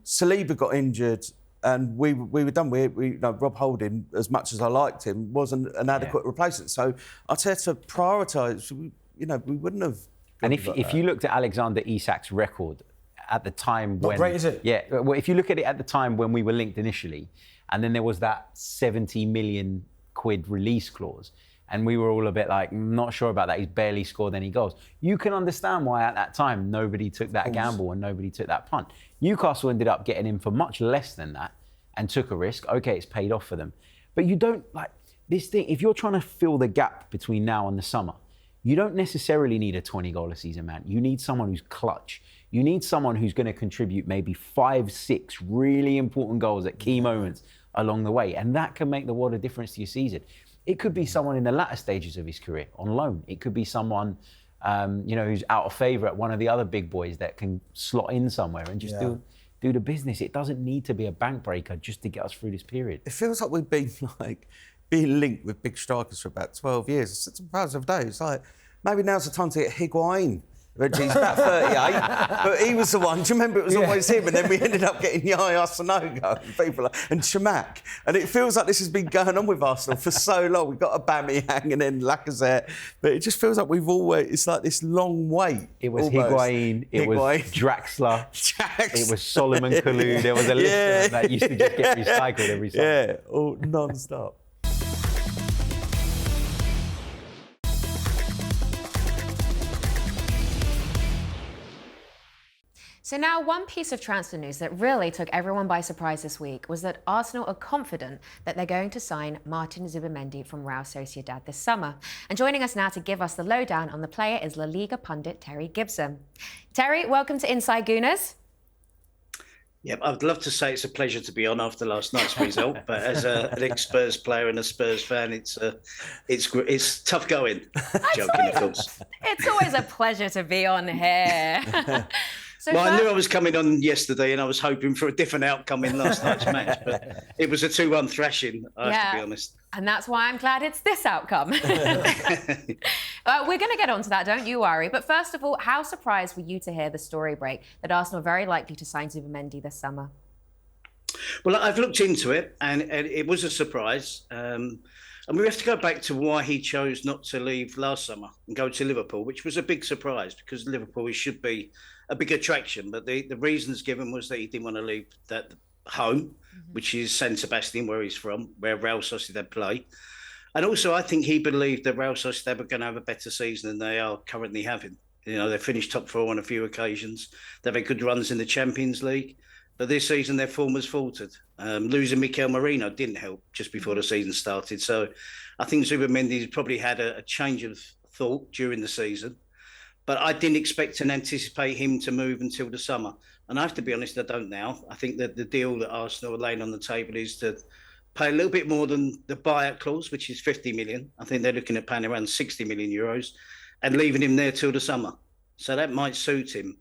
Saliba got injured. And we were done. Rob Holding, as much as I liked him, wasn't an adequate replacement. So Arteta prioritised. We wouldn't have.
And if you looked at Alexander Isak's record at the time
not great, is it?
Yeah. Well, if you look at it at the time when we were linked initially, And then there was that 70 million quid release clause. And we were all a bit like, not sure about that. He's barely scored any goals. You can understand why at that time nobody took that gamble and nobody took that punt. Newcastle ended up getting him for much less than that and took a risk. Okay, it's paid off for them. But you don't, like, this thing, if you're trying to fill the gap between now and the summer, you don't necessarily need a 20-goal a season man. You need someone who's clutch. You need someone who's going to contribute maybe 5, 6 really important goals at key moments along the way. And that can make the world of difference to your season. It could be someone in the latter stages of his career on loan. It could be someone, who's out of favour at one of the other big boys that can slot in somewhere and just do the business. It doesn't need to be a bank breaker just to get us through this period.
It feels like we've been being linked with big strikers for about 12 years. It's a thousand days. Like, maybe now's the time to get Higuain. He's about 38, but he was the one. Do you remember? It was always him, and then we ended up getting Yaya Sanogo and Chamak. And it feels like this has been going on with Arsenal for so long. We've got Aubameyang and then Lacazette, but it just feels like we've always. It's like this long wait.
It was Higuain. It was Draxler. It was Solomon Kalou. There was a list of them that used to just get recycled every summer.
Yeah, all non-stop.
So now one piece of transfer news that really took everyone by surprise this week was that Arsenal are confident that they're going to sign Martin Zubimendi from Real Sociedad this summer. And joining us now to give us the lowdown on the player is La Liga pundit Terry Gibson. Terry, welcome to Inside Gooners.
Yep, I'd love to say it's a pleasure to be on after last night's result, but as an ex-Spurs player and a Spurs fan, it's tough going. Joking, of course.
It's always a pleasure to be on here.
I knew I was coming on yesterday and I was hoping for a different outcome in last night's match, but it was a 2-1 thrashing, I have to be honest.
And that's why I'm glad it's this outcome. We're going to get onto that, don't you worry. But first of all, how surprised were you to hear the story break that Arsenal are very likely to sign Zubimendi this summer?
Well, I've looked into it and it was a surprise. And we have to go back to why he chose not to leave last summer and go to Liverpool, which was a big surprise because Liverpool should be a big attraction. But the reasons given was that he didn't want to leave that home, which is San Sebastian, where he's from, where Real Sociedad play. And also, I think he believed that Real Sociedad were going to have a better season than they are currently having. You know, they finished top 4 on a few occasions. They've had good runs in the Champions League. But this season, their form has faltered. Losing Mikel Merino didn't help just before the season started. So I think Zubimendi's probably had a change of thought during the season. But I didn't expect and anticipate him to move until the summer. And I have to be honest, I don't now. I think that the deal that Arsenal are laying on the table is to pay a little bit more than the buyout clause, which is 50 million. I think they're looking at paying around 60 million euros and leaving him there till the summer. So that might suit him.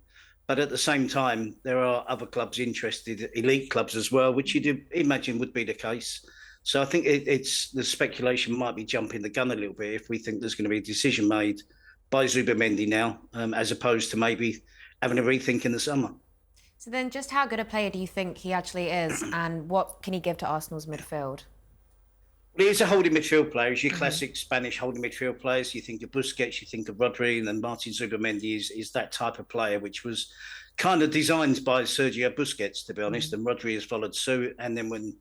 But at the same time, there are other clubs interested, elite clubs as well, which you'd imagine would be the case. So I think it's the speculation might be jumping the gun a little bit if we think there's going to be a decision made by Zubimendi now, as opposed to maybe having a rethink in the summer.
So then just how good a player do you think he actually is and what can he give to Arsenal's midfield?
He is a holding midfield player. He's your classic Spanish holding midfield players. You think of Busquets, you think of Rodri, and then Martin Zubimendi is that type of player, which was kind of designed by Sergio Busquets, to be honest, and Rodri has followed suit. And then when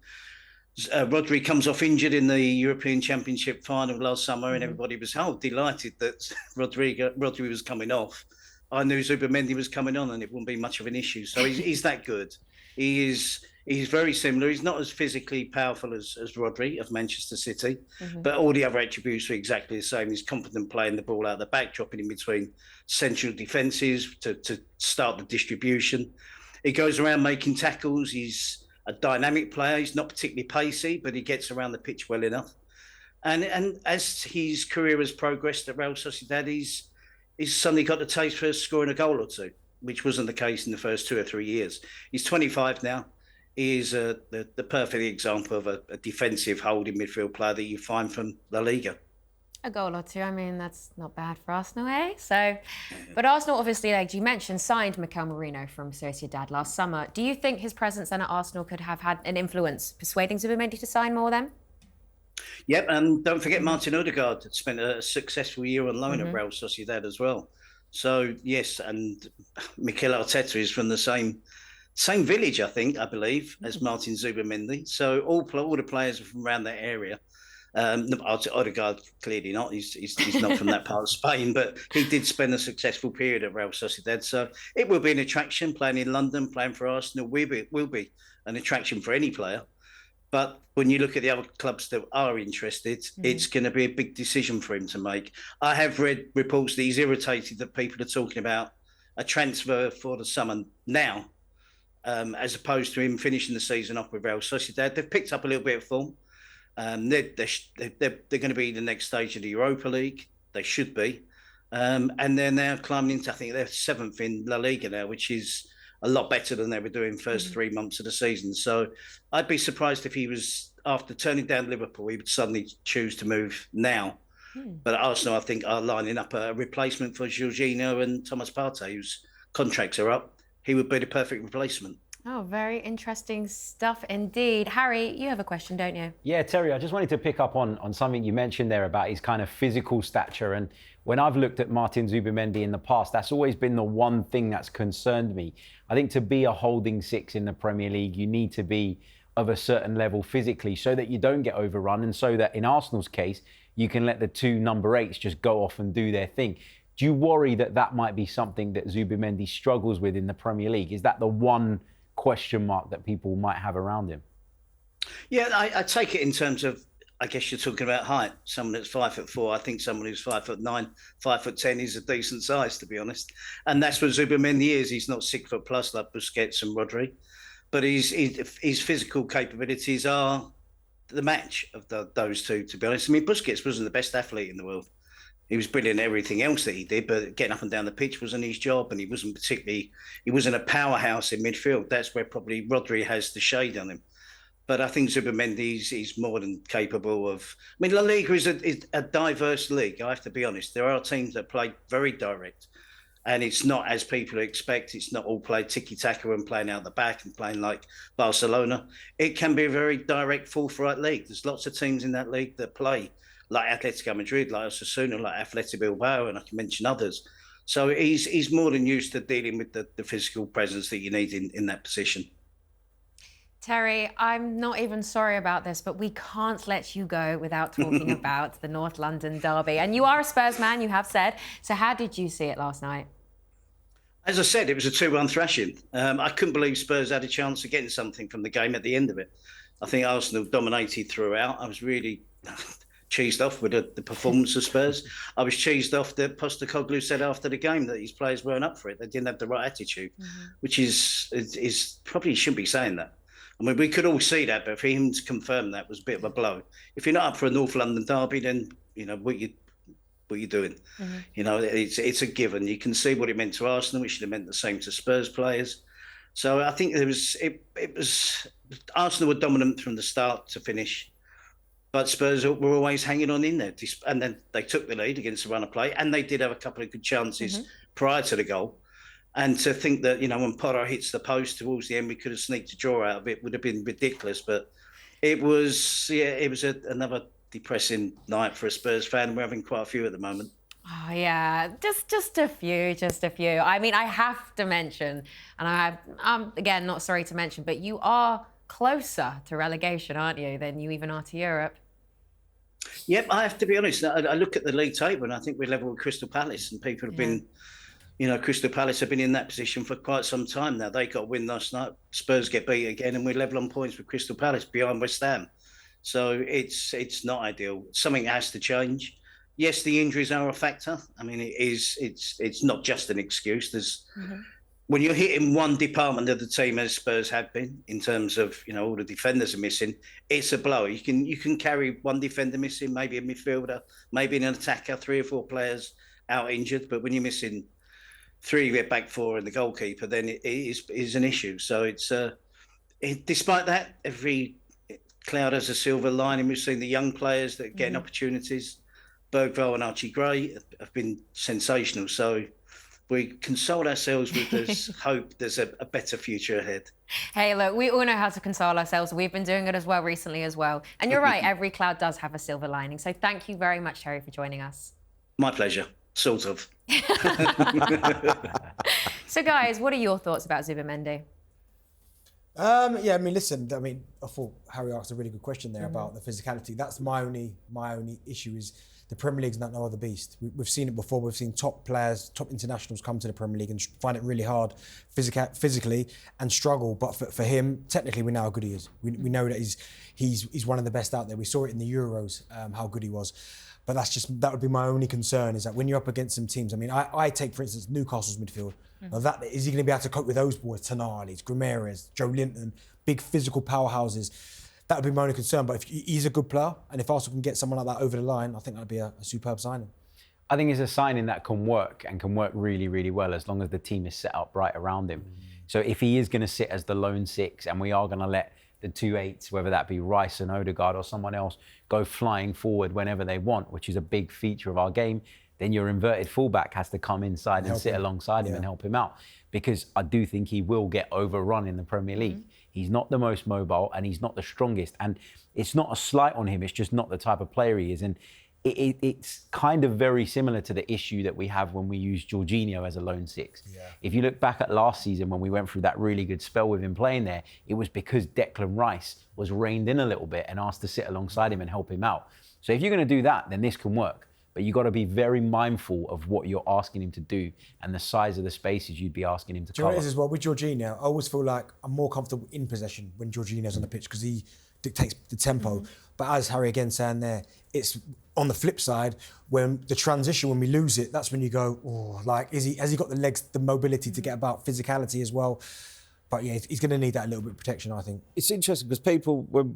Rodri comes off injured in the European Championship final last summer, and everybody was delighted that Rodri was coming off, I knew Zubimendi was coming on and it wouldn't be much of an issue. So he's that good. He's very similar. He's not as physically powerful as Rodri of Manchester City, but all the other attributes are exactly the same. He's confident playing the ball out the back, dropping in between central defences to start the distribution. He goes around making tackles. He's a dynamic player. He's not particularly pacey, but he gets around the pitch well enough. And as his career has progressed at Real Sociedad, he's suddenly got the taste for scoring a goal or two, which wasn't the case in the first 2 or 3 years. He's 25 now. He is the perfect example of a defensive holding midfield player that you find from La Liga.
A goal or two, I mean, that's not bad for Arsenal, eh? So, but Arsenal obviously, like you mentioned, signed Mikel Merino from Sociedad last summer. Do you think his presence then at Arsenal could have had an influence persuading Zubimendi to sign more then?
Yep, and don't forget Martin Odegaard had spent a successful year on loan at Real Sociedad as well. So, yes, and Mikel Arteta is from the same Same village, I believe, as Martin Zubimendi. So all the players are from around that area. Odegaard, clearly not. He's not from that part of Spain, but he did spend a successful period at Real Sociedad. So it will be an attraction. Playing in London, playing for Arsenal will be an attraction for any player. But when you look at the other clubs that are interested, it's going to be a big decision for him to make. I have read reports that he's irritated that people are talking about a transfer for the summer now, as opposed to him finishing the season off with Real Sociedad. They've picked up a little bit of form. They're going to be the next stage of the Europa League. They should be. And they're now climbing into, I think they're 7th in La Liga now, which is a lot better than they were doing first 3 months of the season. So I'd be surprised if he was, after turning down Liverpool, he would suddenly choose to move now. But Arsenal, I think, are lining up a replacement for Jorginho and Thomas Partey, whose contracts are up. He would be the perfect replacement.
Oh, very interesting stuff indeed. Harry, you have a question, don't you?
Yeah, Terry, I just wanted to pick up on something you mentioned there about his kind of physical stature. And when I've looked at Martin Zubimendi in the past, that's always been the one thing that's concerned me. I think to be a holding six in the Premier League, you need to be of a certain level physically so that you don't get overrun and so that in Arsenal's case, you can let the two number 8s just go off and do their thing. Do you worry that that might be something that Zubimendi struggles with in the Premier League? Is that the one question mark that people might have around him?
Yeah, I take it in terms of, I guess you're talking about height. Someone that's 5'4", I think someone who's 5'9", 5'10" is a decent size, to be honest. And that's what Zubimendi is. He's not 6 foot plus like Busquets and Rodri, but his physical capabilities are the match of those two, to be honest. I mean, Busquets wasn't the best athlete in the world. He was brilliant at everything else that he did, but getting up and down the pitch wasn't his job, and he wasn't a powerhouse in midfield. That's where probably Rodri has the shade on him. But I think Zubimendi is more than capable of. I mean, La Liga is a diverse league. I have to be honest. There are teams that play very direct, and it's not as people expect. It's not all played tiki-taka and playing out the back and playing like Barcelona. It can be a very direct, full-throat league. There's lots of teams in that league that play like Atletico Madrid, like Osasuna, like Athletic Bilbao, and I can mention others. So he's more than used to dealing with the physical presence that you need in that position.
Terry, I'm not even sorry about this, but we can't let you go without talking about the North London derby. And you are a Spurs man, you have said. So how did you see it last night?
As I said, it was a 2-1 thrashing. I couldn't believe Spurs had a chance of getting something from the game at the end of it. I think Arsenal dominated throughout. I was really cheesed off with the performance of Spurs. I was cheesed off that Postecoglou said after the game that his players weren't up for it. They didn't have the right attitude, which is probably shouldn't be saying that. I mean, we could all see that, but for him to confirm that was a bit of a blow. If you're not up for a North London derby, then you know what you doing. You know, it's a given. You can see what it meant to Arsenal. It should have meant the same to Spurs players. So I think it was Arsenal were dominant from the start to finish. But Spurs were always hanging on in there. And then they took the lead against the run of play. And they did have a couple of good chances prior to the goal. And to think that, you know, when Porro hits the post towards the end, we could have sneaked a draw out of it would have been ridiculous. But it was another depressing night for a Spurs fan. We're having quite a few at the moment.
Oh, yeah, just a few. I mean, I have to mention, and I'm, again, not sorry to mention, but you are closer to relegation, aren't you, than you even are to Europe?
Yep, I have to be honest. I look at the league table and I think we're level with Crystal Palace, and people have been, you know, Crystal Palace have been in that position for quite some time now. They got a win last night. Spurs get beat again, and we're level on points with Crystal Palace behind West Ham. So it's not ideal. Something has to change. Yes, the injuries are a factor. I mean, it's not just an excuse. There's when you're hitting one department of the team, as Spurs have been, in terms of, you know, all the defenders are missing, it's a blow. You can carry one defender missing, maybe a midfielder, maybe an attacker, 3 or 4 players out injured. But when you're missing 3 of your back 4 and the goalkeeper, then it is an issue. So despite that, every cloud has a silver lining. We've seen the young players that are getting opportunities. Bergvall and Archie Gray have been sensational. So we console ourselves with this hope there's a better future ahead.
Hey, look, we all know how to console ourselves. We've been doing it as well recently as well. And you're right, every cloud does have a silver lining. So thank you very much, Terry, for joining us.
My pleasure, sort of.
So, guys, what are your thoughts about Zubimendi?
Yeah, I mean, listen, I thought Harry asked a really good question there about the physicality. That's my only issue is the Premier League's not no other beast. We've seen it before. We've seen top players, top internationals come to the Premier League and find it really hard physically and struggle. But for him, technically, we know how good he is. We know that he's one of the best out there. We saw it in the Euros, how good he was. But that would be my only concern, is that when you're up against some teams, I mean, I take, for instance, Newcastle's midfield. Now is he going to be able to cope with those boys, Tonali's, Grimares, Joe Linton, big physical powerhouses? That would be my only concern. But if he's a good player, and if Arsenal can get someone like that over the line, I think that'd be a superb signing.
I think it's a signing that can work and can work really, really well as long as the team is set up right around him. So if he is going to sit as the lone six and we are going to let the 2-8s, whether that be Rice and Odegaard or someone else, go flying forward whenever they want, which is a big feature of our game, then your inverted fullback has to come inside and sit alongside him and help him out. Because I do think he will get overrun in the Premier League. He's not the most mobile and he's not the strongest. And it's not a slight on him, it's just not the type of player he is. And it's kind of very similar to the issue that we have when we use Jorginho as a lone six. If you look back at last season when we went through that really good spell with him playing there, it was because Declan Rice was reined in a little bit and asked to sit alongside him and help him out. So if you're going to do that, then this can work. But you've got to be very mindful of what you're asking him to do and the size of the spaces you'd be asking him to cover.
Do you know what it is as well? With Jorginho, I always feel like I'm more comfortable in possession when Jorginho's on the pitch because he dictates the tempo. But as Harry again saying there, it's on the flip side, when the transition, when we lose it, that's when you go, oh, like, has he got the legs, the mobility to get about, physicality as well? But yeah, he's going to need that little bit of protection, I think.
It's interesting because people, when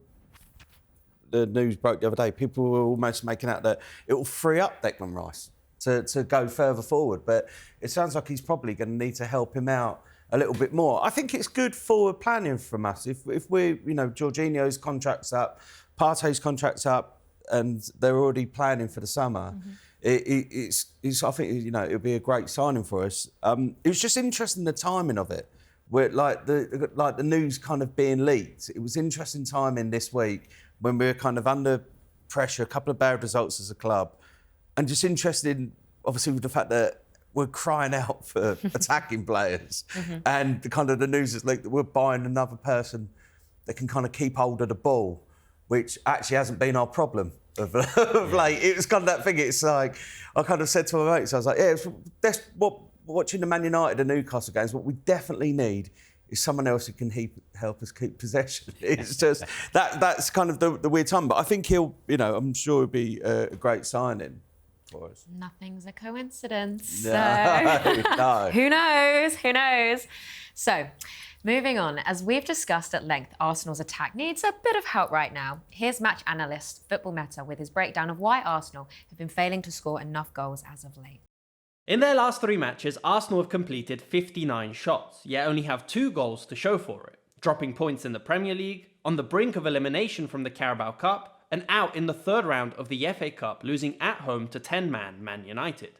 the news broke the other day, people were almost making out that it will free up Declan Rice to go further forward. But it sounds like he's probably going to need to help him out a little bit more. I think it's good forward planning from us. If we're, Jorginho's contract's up, Partey's contract's up, and they're already planning for the summer, it's I think, it'll be a great signing for us. It was just interesting the timing of it, where like the news kind of being leaked. It was interesting timing this week when we were kind of under pressure, a couple of bad results as a club, and just interested, obviously, with the fact that we're crying out for attacking players, and the news is like that we're buying another person that can kind of keep hold of the ball, which actually hasn't been our problem of late. It was kind of that thing. It's like I kind of said to my mates, I was like, that's what watching the Man United and Newcastle games. What we definitely need is someone else who can help us keep possession. It's just that's kind of the weird time. But I think he'll, I'm sure it'll be a great signing for us.
Nothing's a coincidence.
No,
So
no.
Who knows? Who knows? So, moving on, as we've discussed at length, Arsenal's attack needs a bit of help right now. Here's match analyst Football Meta with his breakdown of why Arsenal have been failing to score enough goals as of late.
In their last 3 matches, Arsenal have completed 59 shots, yet only have 2 goals to show for it, dropping points in the Premier League, on the brink of elimination from the Carabao Cup, and out in the 3rd round of the FA Cup, losing at home to 10-man Man United.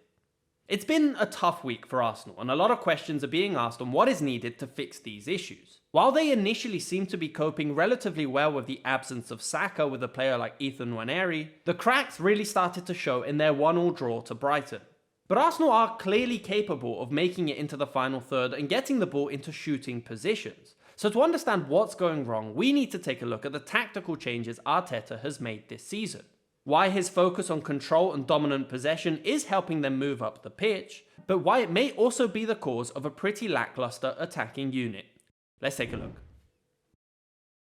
It's been a tough week for Arsenal, and a lot of questions are being asked on what is needed to fix these issues. While they initially seem to be coping relatively well with the absence of Saka with a player like Ethan Nwaneri, the cracks really started to show in their 1-1 draw to Brighton. But Arsenal are clearly capable of making it into the final third and getting the ball into shooting positions. So to understand what's going wrong, we need to take a look at the tactical changes Arteta has made this season. Why his focus on control and dominant possession is helping them move up the pitch, but why it may also be the cause of a pretty lackluster attacking unit. Let's take a look.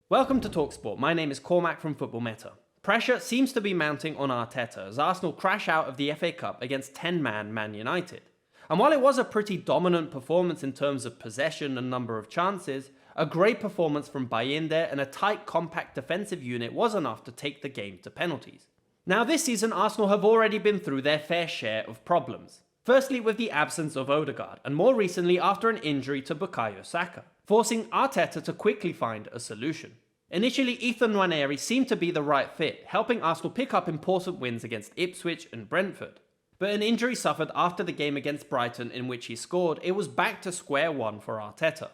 Welcome to Talksport. My name is Cormac from Football Meta. Pressure seems to be mounting on Arteta as Arsenal crash out of the FA Cup against 10-man Man United. And while it was a pretty dominant performance in terms of possession and number of chances, a great performance from Bayinde and a tight, compact defensive unit was enough to take the game to penalties. Now this season, Arsenal have already been through their fair share of problems. Firstly with the absence of Odegaard, and more recently after an injury to Bukayo Saka, forcing Arteta to quickly find a solution. Initially, Ethan Nwaneri seemed to be the right fit, helping Arsenal pick up important wins against Ipswich and Brentford. But an injury suffered after the game against Brighton in which he scored, it was back to square one for Arteta.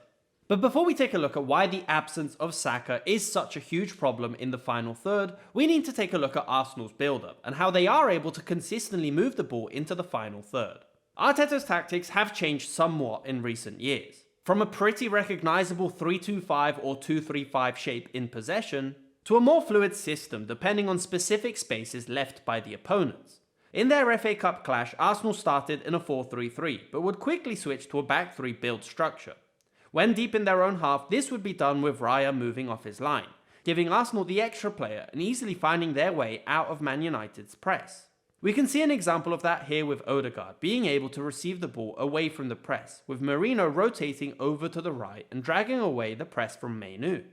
But before we take a look at why the absence of Saka is such a huge problem in the final third, we need to take a look at Arsenal's build-up and how they are able to consistently move the ball into the final third. Arteta's tactics have changed somewhat in recent years. From a pretty recognisable 3-2-5 or 2-3-5 shape in possession, to a more fluid system depending on specific spaces left by the opponents. In their FA Cup clash, Arsenal started in a 4-3-3, but would quickly switch to a back three build structure. When deep in their own half, this would be done with Raya moving off his line, giving Arsenal the extra player and easily finding their way out of Man United's press. We can see an example of that here with Odegaard being able to receive the ball away from the press, with Merino rotating over to the right and dragging away the press from Mainoo.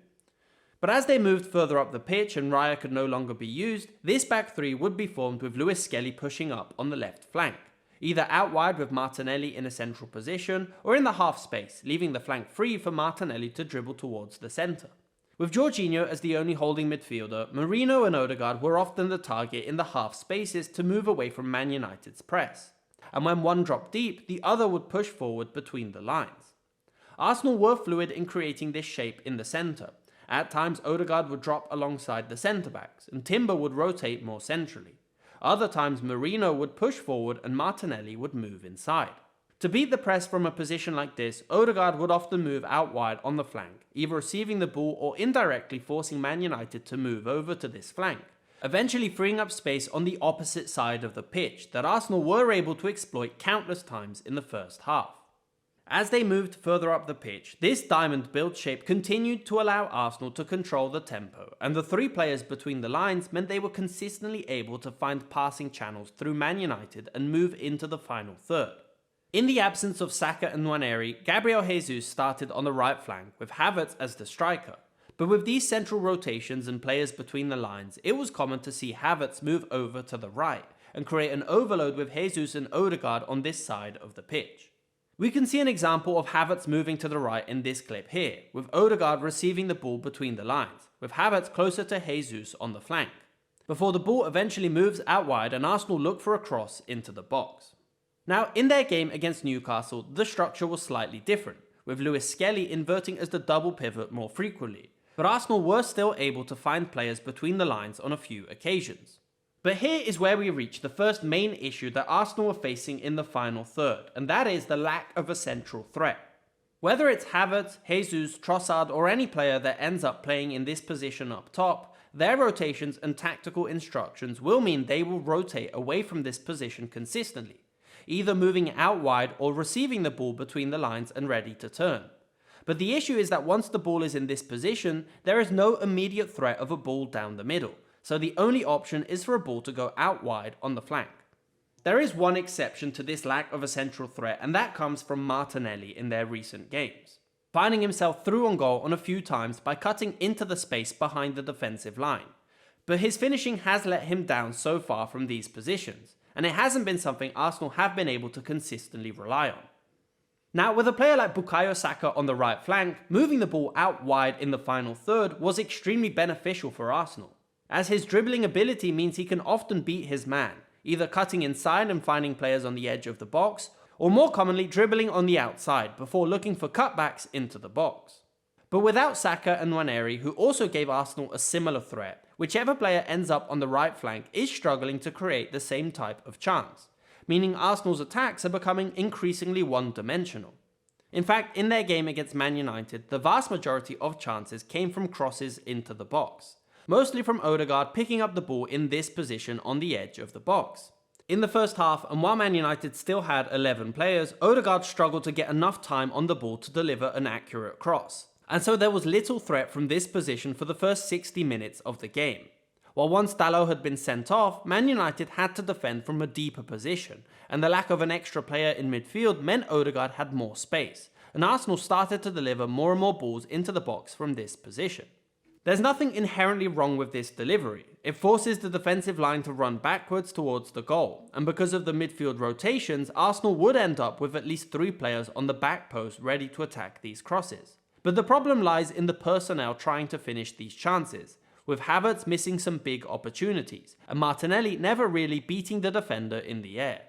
But as they moved further up the pitch and Raya could no longer be used, this back three would be formed with Lewis-Skelly pushing up on the left flank, either out wide with Martinelli in a central position or in the half space, leaving the flank free for Martinelli to dribble towards the centre. With Jorginho as the only holding midfielder, Merino and Odegaard were often the target in the half spaces to move away from Man United's press. And when one dropped deep, the other would push forward between the lines. Arsenal were fluid in creating this shape in the centre. At times, Odegaard would drop alongside the centre-backs, and Timber would rotate more centrally. Other times, Merino would push forward and Martinelli would move inside. To beat the press from a position like this, Odegaard would often move out wide on the flank, either receiving the ball or indirectly forcing Man United to move over to this flank, eventually freeing up space on the opposite side of the pitch that Arsenal were able to exploit countless times in the first half. As they moved further up the pitch, this diamond build shape continued to allow Arsenal to control the tempo, and the three players between the lines meant they were consistently able to find passing channels through Man United and move into the final third. In the absence of Saka and Nwaneri, Gabriel Jesus started on the right flank with Havertz as the striker. But with these central rotations and players between the lines, it was common to see Havertz move over to the right and create an overload with Jesus and Odegaard on this side of the pitch. We can see an example of Havertz moving to the right in this clip here, with Odegaard receiving the ball between the lines, with Havertz closer to Jesus on the flank, before the ball eventually moves out wide and Arsenal look for a cross into the box. Now, in their game against Newcastle, the structure was slightly different, with Lewis-Skelly inverting as the double pivot more frequently, but Arsenal were still able to find players between the lines on a few occasions. But here is where we reach the first main issue that Arsenal are facing in the final third, and that is the lack of a central threat. Whether it's Havertz, Jesus, Trossard or any player that ends up playing in this position up top, their rotations and tactical instructions will mean they will rotate away from this position consistently, either moving out wide or receiving the ball between the lines and ready to turn. But the issue is that once the ball is in this position, there is no immediate threat of a ball down the middle. So the only option is for a ball to go out wide on the flank. There is one exception to this lack of a central threat, and that comes from Martinelli in their recent games, finding himself through on goal on a few times by cutting into the space behind the defensive line. But his finishing has let him down so far from these positions, and it hasn't been something Arsenal have been able to consistently rely on. Now, with a player like Bukayo Saka on the right flank, moving the ball out wide in the final third was extremely beneficial for Arsenal, as his dribbling ability means he can often beat his man, either cutting inside and finding players on the edge of the box, or more commonly dribbling on the outside before looking for cutbacks into the box. But without Saka and Nwaneri, who also gave Arsenal a similar threat, whichever player ends up on the right flank is struggling to create the same type of chance, meaning Arsenal's attacks are becoming increasingly one-dimensional. In fact, in their game against Man United, the vast majority of chances came from crosses into the box, mostly from Odegaard picking up the ball in this position on the edge of the box. In the first half, and while Man United still had 11 players, Odegaard struggled to get enough time on the ball to deliver an accurate cross, and so there was little threat from this position for the first 60 minutes of the game. While once Dalot had been sent off, Man United had to defend from a deeper position, and the lack of an extra player in midfield meant Odegaard had more space, and Arsenal started to deliver more and more balls into the box from this position. There's nothing inherently wrong with this delivery. It forces the defensive line to run backwards towards the goal, and because of the midfield rotations, Arsenal would end up with at least 3 players on the back post ready to attack these crosses. But the problem lies in the personnel trying to finish these chances, with Havertz missing some big opportunities, and Martinelli never really beating the defender in the air.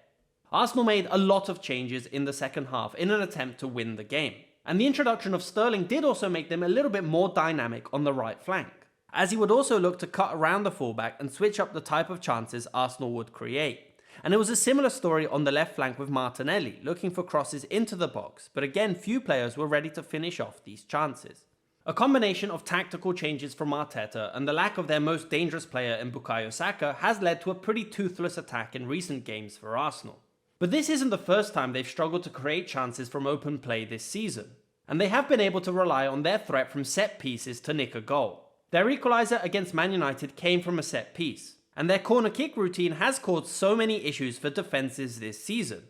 Arsenal made a lot of changes in the second half in an attempt to win the game. And the introduction of Sterling did also make them a little bit more dynamic on the right flank, as he would also look to cut around the fullback and switch up the type of chances Arsenal would create. And it was a similar story on the left flank with Martinelli, looking for crosses into the box, but again, few players were ready to finish off these chances. A combination of tactical changes from Arteta and the lack of their most dangerous player in Bukayo Saka has led to a pretty toothless attack in recent games for Arsenal. But this isn't the first time they've struggled to create chances from open play this season, and they have been able to rely on their threat from set pieces to nick a goal. Their equaliser against Man United came from a set piece, and their corner kick routine has caused so many issues for defences this season.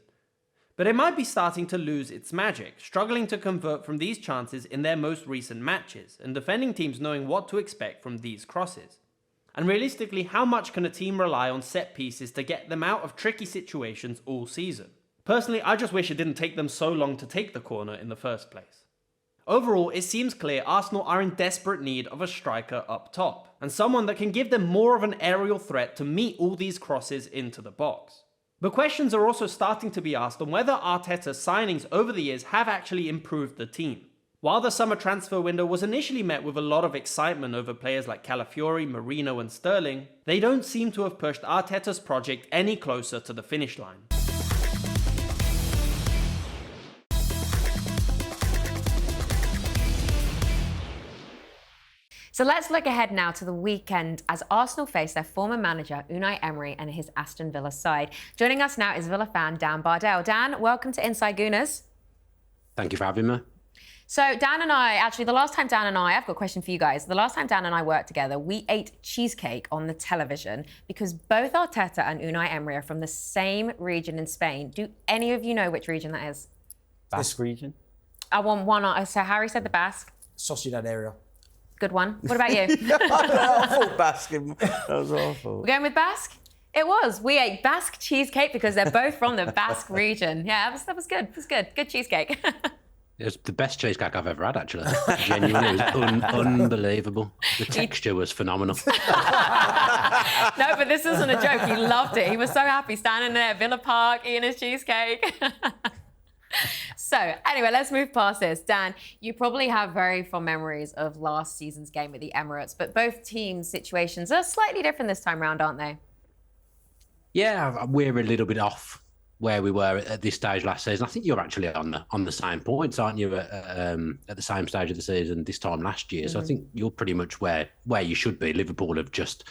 But it might be starting to lose its magic, struggling to convert from these chances in their most recent matches, and defending teams knowing what to expect from these crosses. And realistically, how much can a team rely on set pieces to get them out of tricky situations all season? Personally, I just wish it didn't take them so long to take the corner in the first place. Overall, it seems clear Arsenal are in desperate need of a striker up top, and someone that can give them more of an aerial threat to meet all these crosses into the box. But questions are also starting to be asked on whether Arteta's signings over the years have actually improved the team. While the summer transfer window was initially met with a lot of excitement over players like Calafiori, Marino and Sterling, they don't seem to have pushed Arteta's project any closer to the finish line.
So let's look ahead now to the weekend as Arsenal face their former manager, Unai Emery, and his Aston Villa side. Joining us now is Villa fan Dan Bardell. Dan, welcome to Inside Gooners.
Thank you for having me.
So Dan and I, actually, the last time Dan and I, I've got a question for you guys. The last time Dan and I worked together, we ate cheesecake on the television because both Arteta and Unai Emery are from the same region in Spain. Do any of you know which region that is?
Basque region?
I want one. So Harry said the Basque.
Sociedad area.
Good one. What about you?
I thought Basque. That was awful.
We're going with Basque? It was. We ate Basque cheesecake because they're both from the Basque region. Yeah, that was good. It was good. Good cheesecake.
It was the best cheesecake I've ever had, actually. Genuinely, it was unbelievable. The texture was phenomenal.
No, but this isn't a joke. He loved it. He was so happy standing there at Villa Park eating his cheesecake. So, anyway, let's move past this. Dan, you probably have very fond memories of last season's game at the Emirates, but both teams' situations are slightly different this time round, aren't they?
Yeah, we're a little bit off where we were at this stage last season. I think you're actually on the same points, aren't you, at the same stage of the season this time last year? So I think you're pretty much where you should be. Liverpool have just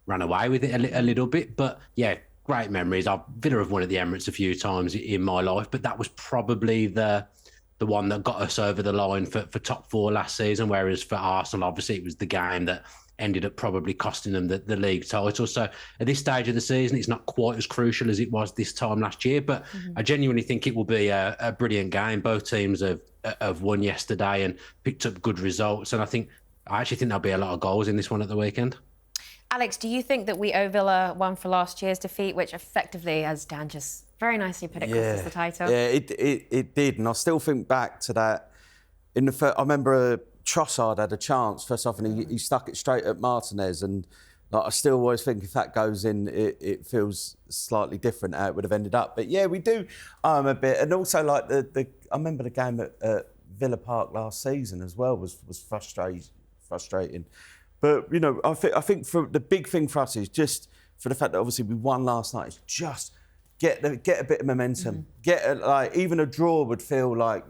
ran away with it a little bit, but yeah, great memories. Villa have won at the Emirates a few times in my life, but that was probably the one that got us over the line for top four last season, whereas for Arsenal, obviously, it was the game that ended up probably costing them the league title. So at this stage of the season, it's not quite as crucial as it was this time last year, but I genuinely think it will be a brilliant game. Both teams have won yesterday and picked up good results, and I actually think there'll be a lot of goals in this one at the weekend.
Alex, do you think that we owe Villa one for last year's defeat, which effectively, as Dan just very nicely put it, cost us the title?
Yeah, it did. And I still think back to that. I remember Trossard had a chance first off, and he stuck it straight at Martinez. And I still always think if that goes in, it feels slightly different how it would have ended up. But yeah, we do a bit. And also, like I remember the game at Villa Park last season as well was frustrating. But, I think for the big thing for us is just for the fact that obviously we won last night, is just get a bit of momentum. Even a draw would feel like,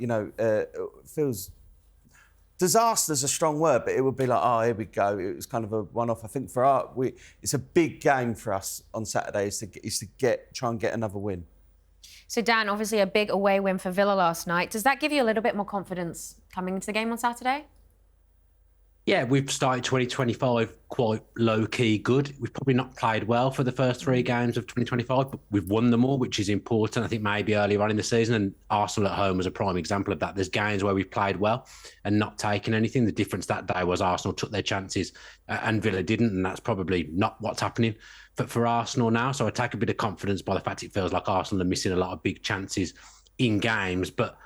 feels... Disaster's a strong word, but it would be like, oh, here we go. It was kind of a one-off. I think for it's a big game for us on Saturday is to try and get another win.
So, Dan, obviously a big away win for Villa last night. Does that give you a little bit more confidence coming into the game on Saturday?
Yeah, we've started 2025 quite low-key good. We've probably not played well for the first three games of 2025, but we've won them all, which is important. I think maybe earlier on in the season, and Arsenal at home was a prime example of that. There's games where we've played well and not taken anything. The difference that day was Arsenal took their chances and Villa didn't, and that's probably not what's happening for Arsenal now. So I take a bit of confidence by the fact it feels like Arsenal are missing a lot of big chances in games, but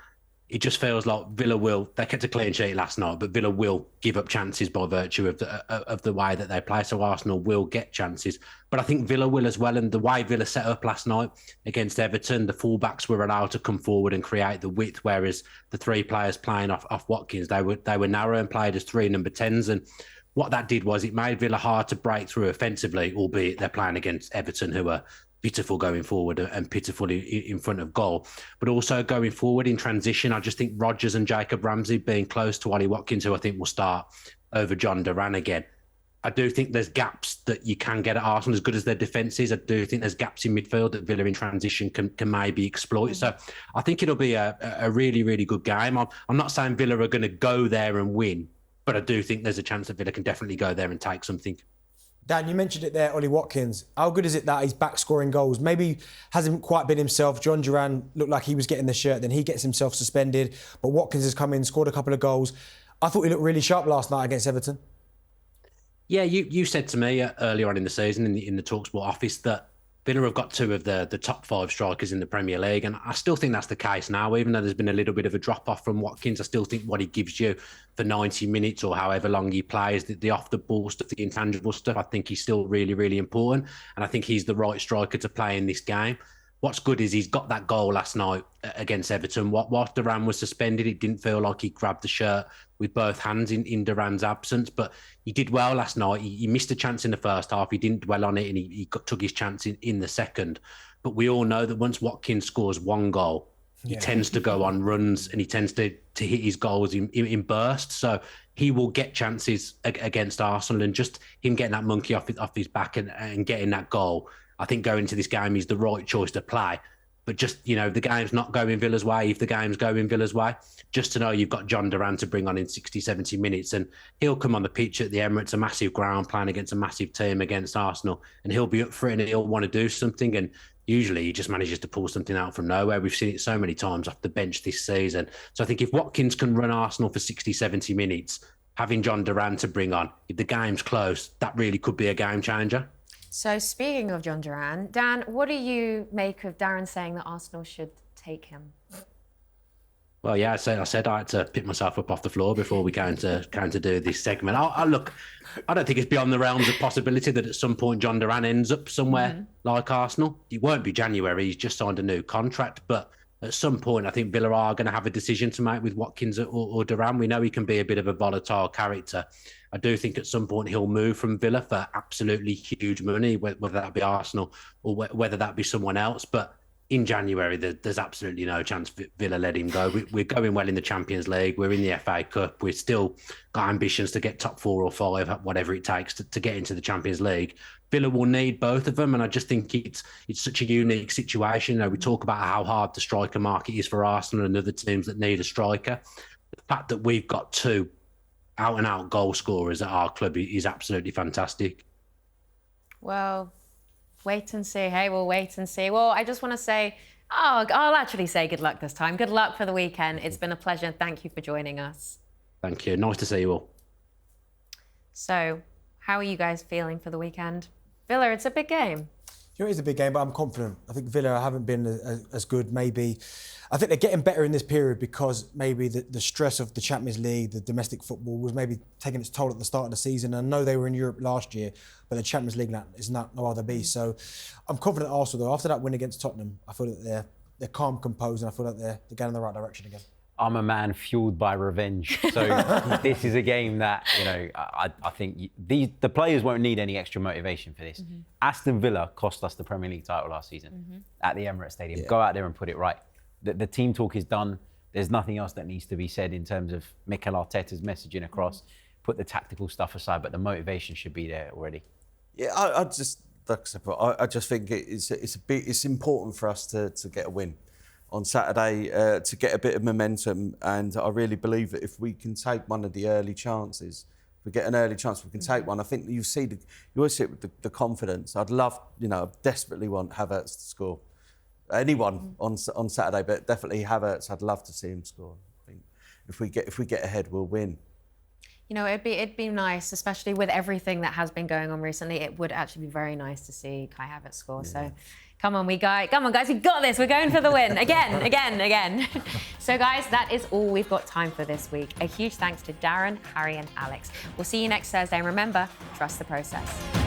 it just feels like Villa they kept a clean sheet last night, but Villa will give up chances by virtue of the way that they play. So Arsenal will get chances. But I think Villa will as well. And the way Villa set up last night against Everton, the fullbacks were allowed to come forward and create the width, whereas the three players playing off Watkins, they were narrow and played as three number 10s. And what that did was it made Villa hard to break through offensively, albeit they're playing against Everton, who are pitiful going forward and pitiful in front of goal. But also going forward in transition, I just think Rodgers and Jacob Ramsey being close to Ollie Watkins, who I think will start over John Duran again. I do think there's gaps that you can get at Arsenal, as good as their defence is. I do think there's gaps in midfield that Villa in transition can maybe exploit. So I think it'll be a really, really good game. I'm not saying Villa are going to go there and win, but I do think there's a chance that Villa can definitely go there and take something.
Dan, you mentioned it there, Ollie Watkins. How good is it that he's back scoring goals? Maybe hasn't quite been himself. John Duran looked like he was getting the shirt, then he gets himself suspended. But Watkins has come in, scored a couple of goals. I thought he looked really sharp last night against Everton.
Yeah, you said to me earlier on in the season in the Talksport office that Villa have got two of the top 5 strikers in the Premier League, and I still think that's the case now. Even though there's been a little bit of a drop-off from Watkins, I still think what he gives you for 90 minutes or however long he plays, the off-the-ball stuff, the intangible stuff, I think he's still really, really important, and I think he's the right striker to play in this game. What's good is he's got that goal last night against Everton. Whilst Duran was suspended, it didn't feel like he grabbed the shirt with both hands in Duran's absence, but he did well last night. He missed a chance in the first half. He didn't dwell on it, and he took his chance in the second. But we all know that once Watkins scores one goal, he tends to go on runs and he tends to hit his goals in bursts. So he will get chances against Arsenal, and just him getting that monkey off his back and getting that goal, I think going into this game, he's the right choice to play. But just, the game's not going Villa's way. If the game's going Villa's way, just to know you've got John Duran to bring on in 60, 70 minutes, and he'll come on the pitch at the Emirates, a massive ground, playing against a massive team against Arsenal, and he'll be up for it and he'll want to do something. And usually he just manages to pull something out from nowhere. We've seen it so many times off the bench this season. So I think if Watkins can run Arsenal for 60, 70 minutes, having John Duran to bring on, if the game's close, that really could be a game changer.
So speaking of John Duran, Dan, what do you make of Darren saying that Arsenal should take him?
Well, yeah, I said I had to pick myself up off the floor before we came to do this segment. Look, I don't think it's beyond the realms of possibility that at some point John Duran ends up somewhere like Arsenal. It won't be January. He's just signed a new contract, but at some point, I think Villa are going to have a decision to make with Watkins or Duran. We know he can be a bit of a volatile character. I do think at some point he'll move from Villa for absolutely huge money, whether that be Arsenal or whether that be someone else. But in January, there's absolutely no chance Villa let him go. We're going well in the Champions League. We're in the FA Cup. We've still got ambitions to get top 4 or 5, whatever it takes to get into the Champions League. Villa will need both of them, and I just think it's such a unique situation. We talk about how hard the striker market is for Arsenal and other teams that need a striker. The fact that we've got 2 out-and-out goal scorers at our club is absolutely fantastic.
Well, wait and see. Hey, we'll wait and see. Well, I just want to say, I'll actually say good luck this time. Good luck for the weekend. It's been a pleasure. Thank you for joining us.
Thank you. Nice to see you all.
So, how are you guys feeling for the weekend? Villa, it's a big game.
It is a big game, but I'm confident. I think Villa haven't been as good. Maybe, I think they're getting better in this period because maybe the stress of the Champions League, the domestic football, was maybe taking its toll at the start of the season. I know they were in Europe last year, but the Champions League is not no other beast. So I'm confident Arsenal, though. After that win against Tottenham, I feel that they're calm, composed, and I feel that they're going in the right direction again.
I'm a man fueled by revenge. So this is a game that, I think the players won't need any extra motivation for this. Aston Villa cost us the Premier League title last season at the Emirates Stadium. Yeah. Go out there and put it right. The team talk is done. There's nothing else that needs to be said in terms of Mikel Arteta's messaging across. Put the tactical stuff aside, but the motivation should be there already.
Yeah, I just think it's important for us to get a win on Saturday, to get a bit of momentum, and I really believe that if we can take one of the early chances, if we get an early chance, we can take one. I think you always see it with the confidence. I'd love, I desperately want Havertz to score. Anyone on Saturday, but definitely Havertz. I'd love to see him score. I think if we get ahead, we'll win.
It'd be nice, especially with everything that has been going on recently. It would actually be very nice to see Kai Havertz score. Yeah. So, come on, guys, we got this. We're going for the win again. So, guys, that is all we've got time for this week. A huge thanks to Darren, Harry, and Alex. We'll see you next Thursday, and remember, trust the process.